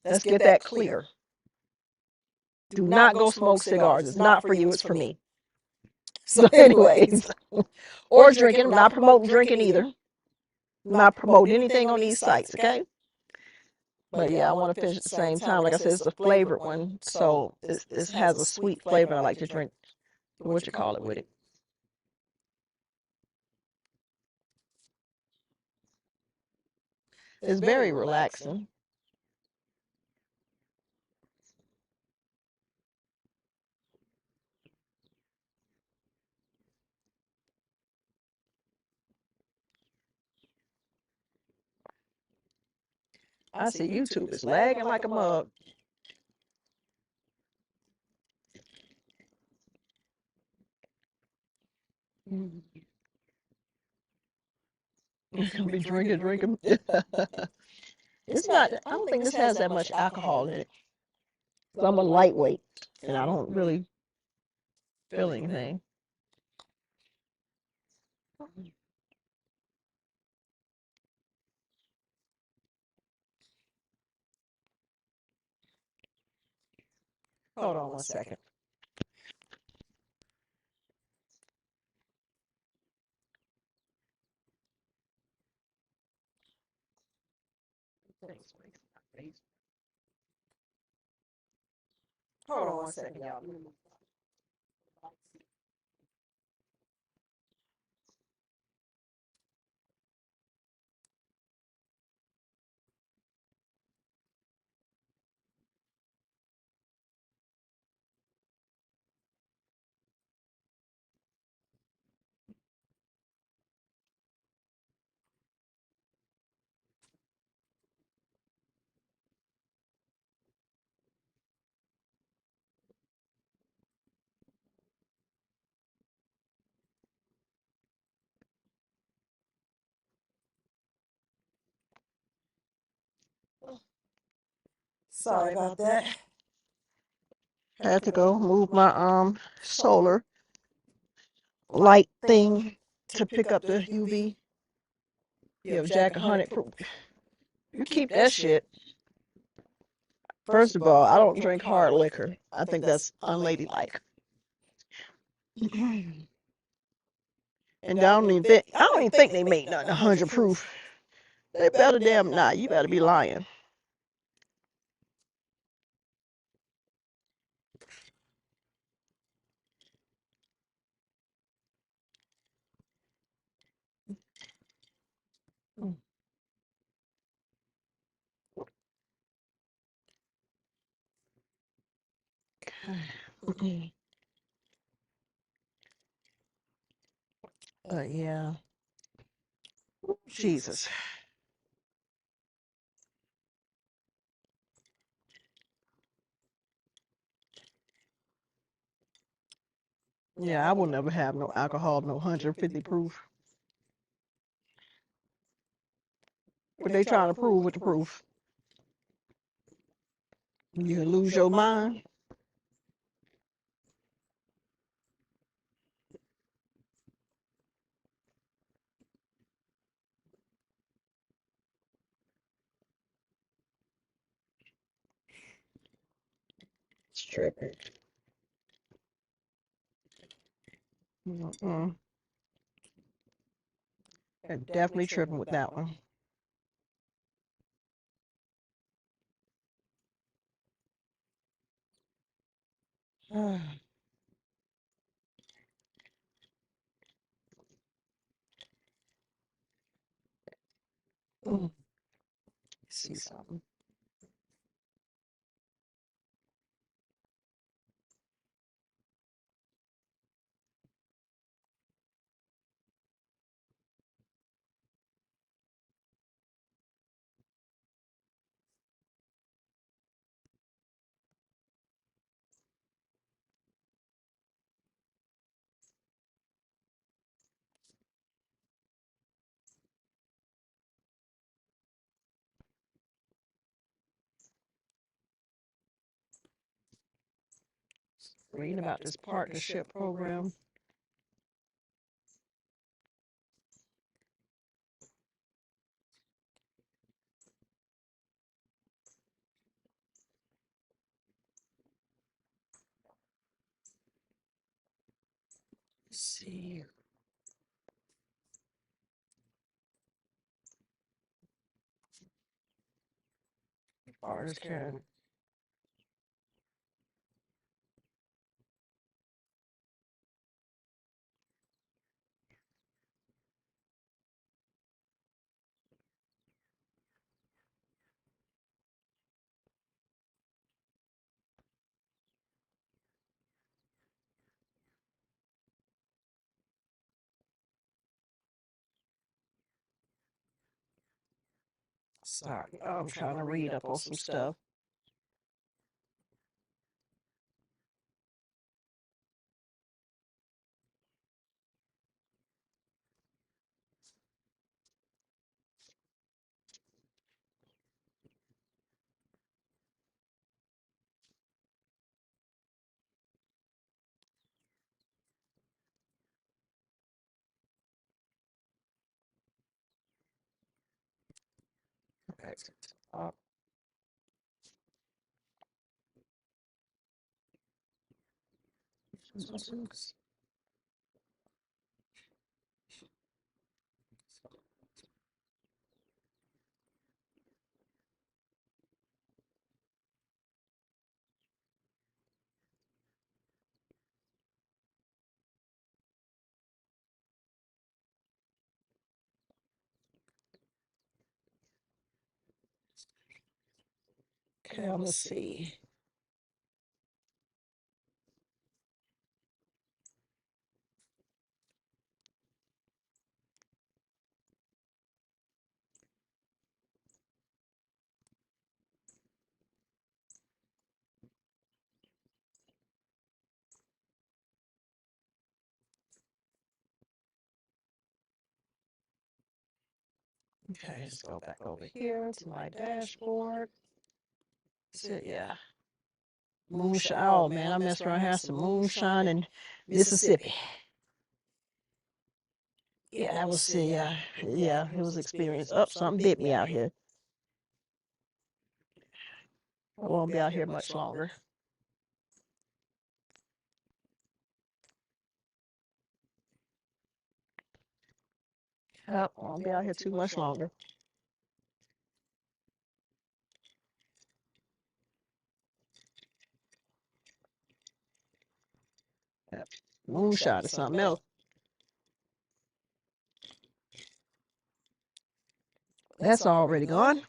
Let's get that clear. Do not go smoke cigars. It's not for you. It's for me. So, anyways, or drinking. I'm not promoting drinking either. I'm not promoting anything on these sites. Okay. But yeah, I want to finish at the same time. Like I said, it's a flavored one, so it has a sweet flavor. And I like to drink what you call it with it. It's very relaxing. I see YouTube is lagging like a mug. Be drinking. It's not. I don't think this has that much alcohol in it. So I'm a lightweight, and I don't really feel anything. Hold on 1 second. Hold on 1 second, y'all. Sorry about that. Had to go move my solar light thing to pick up the UV. You have Jack 100 proof. You keep that shit. First of all, I don't drink hard liquor. I think that's unladylike. And I don't even think they make nothing 100 proof. They better damn not. You better be lying. Yeah. Jesus. Yeah, I will never have no alcohol, no 150 proof. What they trying to prove with the proof? You lose your mind. It's tripping. They're definitely tripping with that one. See something. reading about this partnership program. Let's see. Artists can. Sorry, I'm trying to read up on some stuff. Okay. Okay, let's see. Okay, let's go back over here to my dashboard. So, yeah. Moonshine. Oh, man, I messed around. Had some moonshine in Mississippi. Yeah, that was, yeah, it was experience. Oh, something bit me out here. I won't be out here much longer. Yep, I won't be out here too much longer. Yep. Moonshot or something else. That's already gone.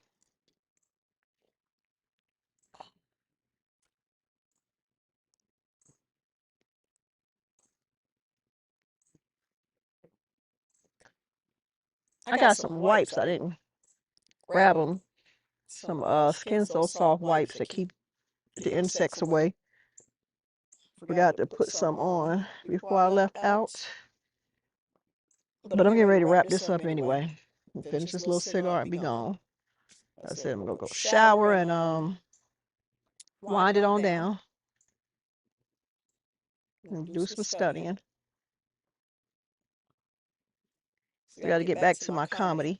I got some wipes. I didn't grab them. Some Skin So Soft wipes that keep the insects away. Forgot to put some on before I left out. But I'm getting ready to wrap this up anyway. And finish this little cigar and be gone. I said I'm gonna go shower and wind it on down. And do some studying. I gotta get back to my comedy.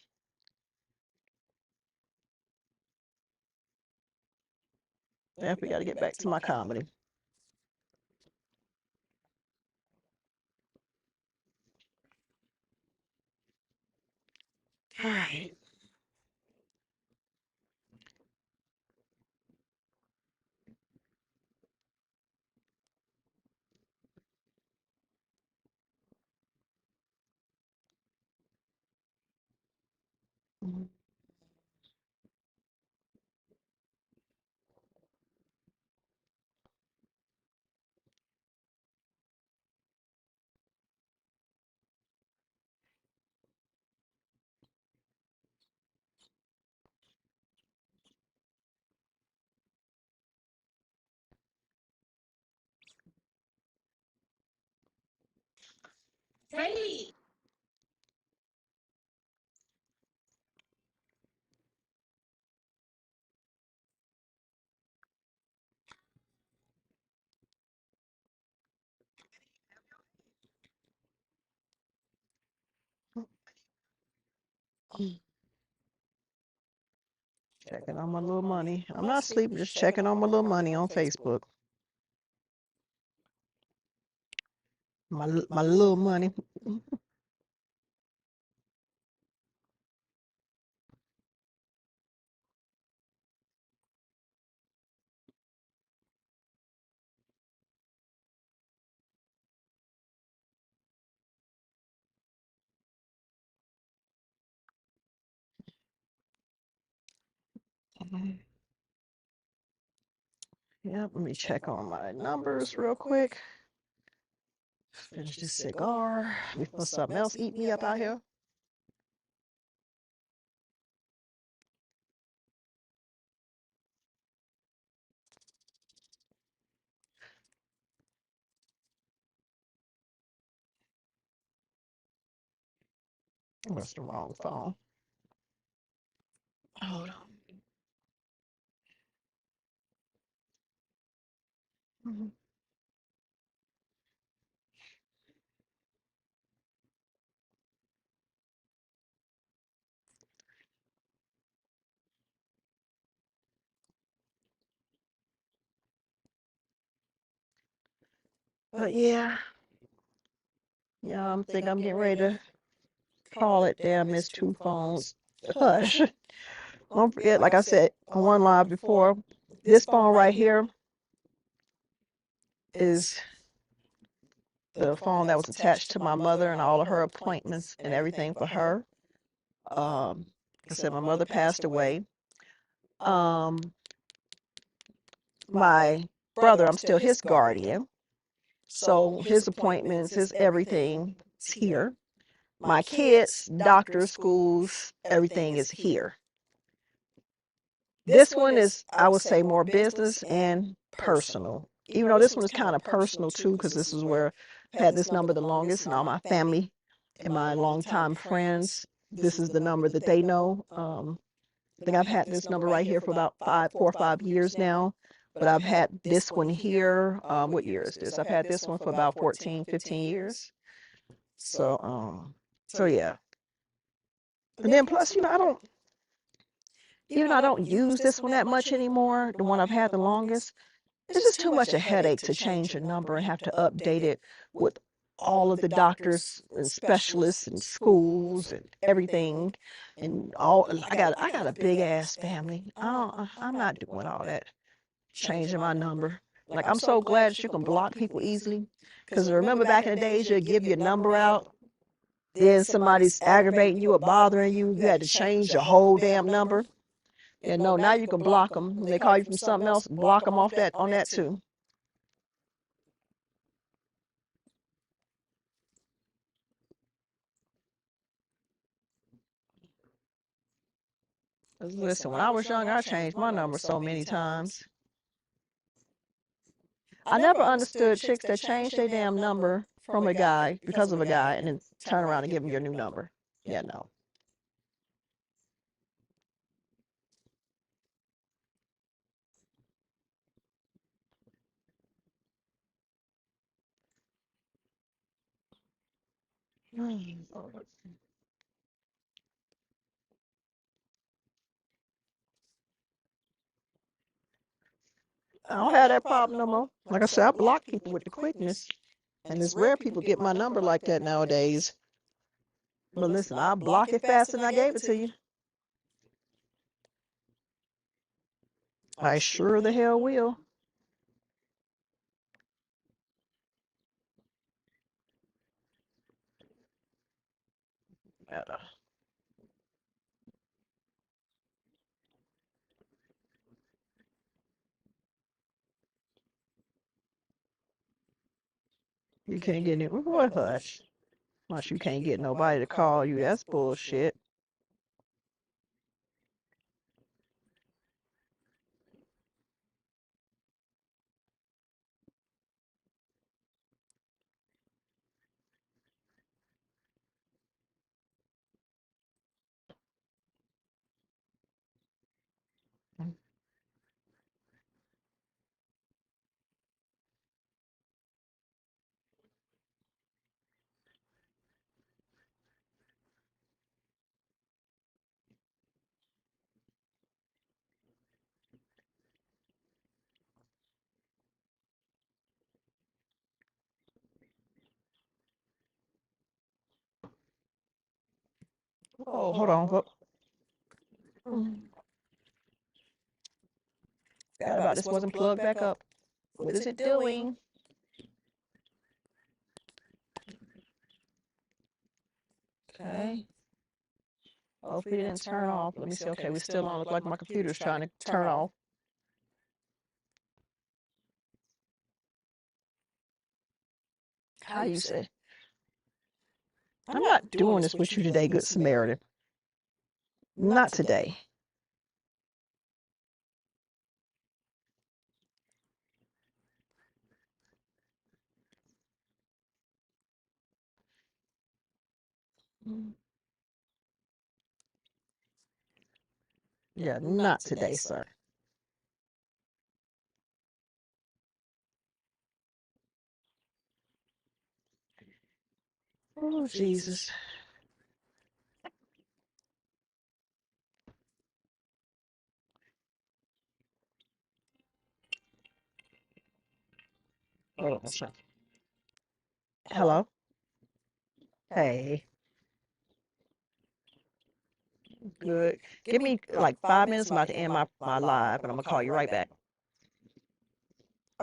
Definitely gotta get back to my comedy. All right. Hey. Checking on my little money. I'm not sleeping, just checking on my little money on Facebook. My little money. Yep, let me check on my numbers real quick. Finish this cigar before something else eat me up out here. That's the wrong phone. Hold on. But yeah, I think I'm getting ready to call it. Damn, miss two phones. Hush. Don't forget, like I said on one live before, this phone right here is the phone that was attached to my mother and all of her appointments and everything for her. Like I said, my mother passed away. My brother, I'm still his guardian. So his appointments, his everything is here. My kids, doctors, schools, everything is here. This one is, I would say, more business and personal. Even though this one is kind of personal too, because this is where I've had this number the longest, and all my family and my longtime friends, this is the number that they know. I think I've had this number right here for about 4 or 5 years now, but I've had this one here. What year is this? I've had this one for about 14, 15 years. So yeah. And then plus, I don't use this one that much anymore, the one I've had the longest. It's just too much a headache to change your number and have to update it with all of the doctors and specialists and schools and everything. And all I got a big ass family. I'm not doing all that changing my number. Like, I'm so glad that you can block people easily. Because remember back in the days, you'd give your number out, then somebody's aggravating you or bothering you, you had to change your whole damn number. And no, now you can block them. When they call you from something else, block them off that on that too. Listen, when I was young, I changed my number so many times. I never understood chicks that changed their damn number from a guy because of a guy and then turn around and give him your new number. Yeah, no. I don't have that problem no more. Like I said, I block people with the quickness. And it's rare people get my number like that nowadays. But listen, I'll block it faster than I gave it to you. I sure the hell will. You can't get any. What hush? Once you can't get nobody to call you, that's bullshit. Oh, hold on. Forgot about this wasn't plugged back up. What is it doing? Okay. Hopefully it didn't turn off. Let me see. Okay, we still on. Look like my computer's trying to turn off. How you say? I'm not doing this with you today, Good Samaritan. Not today. Yeah, not today, sir. Oh, Jesus. Hold on, sir. Hello? Hey. Good. Give me like 5 minutes. I'm about to end my live, and I'm going to call you right back.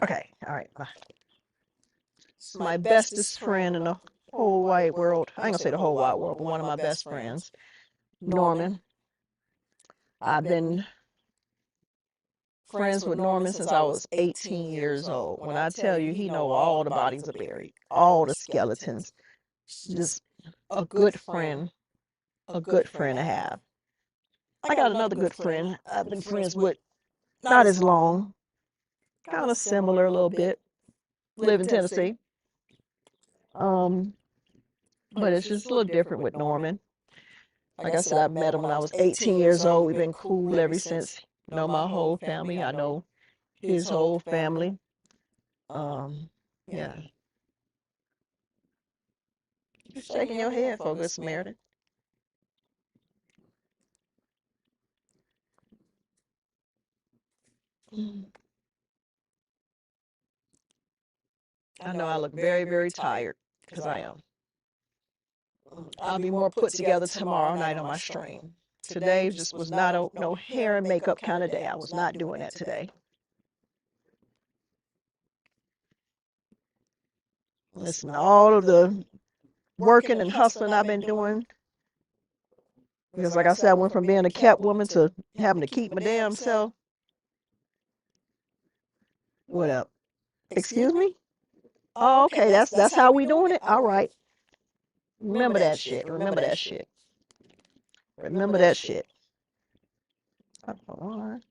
Okay. All right. Bye. It's my bestest friend in the whole wide world. I ain't going to say the whole wide world, but one of my best friends, Norman. I've been friends with Norman since I was 18 years old. When I tell you, he know all the bodies are buried, all the skeletons. Just a good friend to have. I got another good friend I've been friends with not as long, kind of similar a little bit. Live in Tennessee. But it's just a little different with Norman. Like I said, I met him when I was 18 years old. We've been cool ever since. Know my whole family. I know his whole family. Yeah. You're shaking your head for Good Samaritan. I know I look very, very tired because I am. I'll be more put together tomorrow night on my stream. Today just was not a no hair and makeup kind of day. I was not doing that today. Listen, all of the working and hustling I've been doing, because like I said, I went from being a kept woman to having to keep my damn self. What up? Excuse me? Oh, okay, that's how we doing it? All right. Remember that shit. Remember that shit. Remember that shit. All right.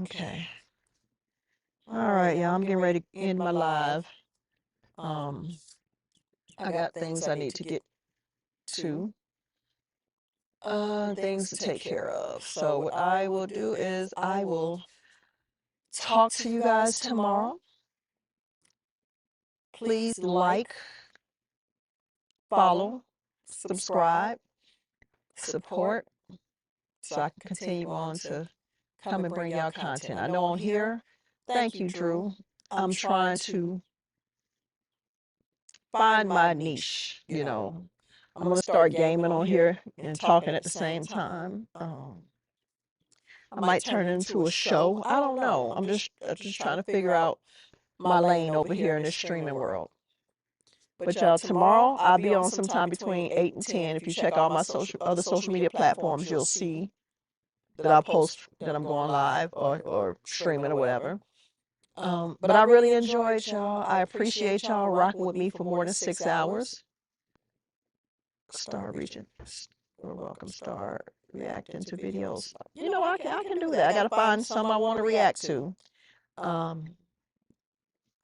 Okay. All right, y'all. I'm getting ready to end my live. I got things I need to get to. Things to take care of. So what I will do is I will talk to you guys tomorrow. Please like, follow, subscribe, support, so I can continue on to come and bring y'all content. I know on here, thank you, Drew. I'm trying to find my niche, you know. I'm going to start gaming on here and talking at the same time. I might turn it into a show. I don't know. I'm just trying to figure out my lane over here in this streaming world. But y'all, tomorrow I'll be on sometime between 8 and 10. If you check all my other social media platforms, you'll see that I'll post that I'm going live or streaming or whatever. But I really enjoyed y'all. I appreciate y'all rocking with me for more than 6 hours. Star Region. You're welcome. Star reacting to videos. You know, I can do that. I gotta find some I want to react to.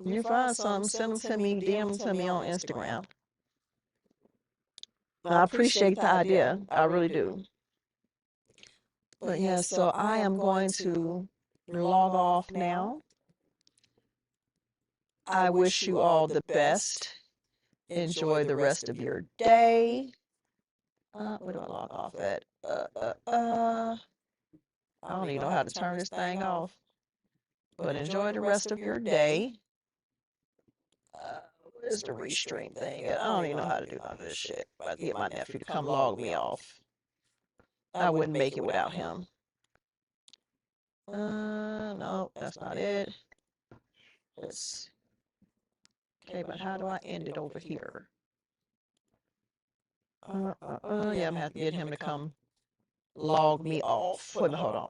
You find some, send them to me, DM them to me on Instagram. I appreciate the idea. I really do. But yeah, so I am going to log off now. I wish you all the best. Enjoy the rest of your day. Where do I log off at? I don't even know how to turn this thing off. But enjoy the rest of your day. Where's the restream thing? I don't even know how to do none of this shit. I have to get my nephew to come log me off. I wouldn't make it without him. No, that's not it. Okay, but how do I end it over here? Yeah, I'm gonna have to get him to come log me off. Hold on.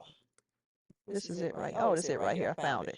This is it right. Oh, this is it right here. I found it.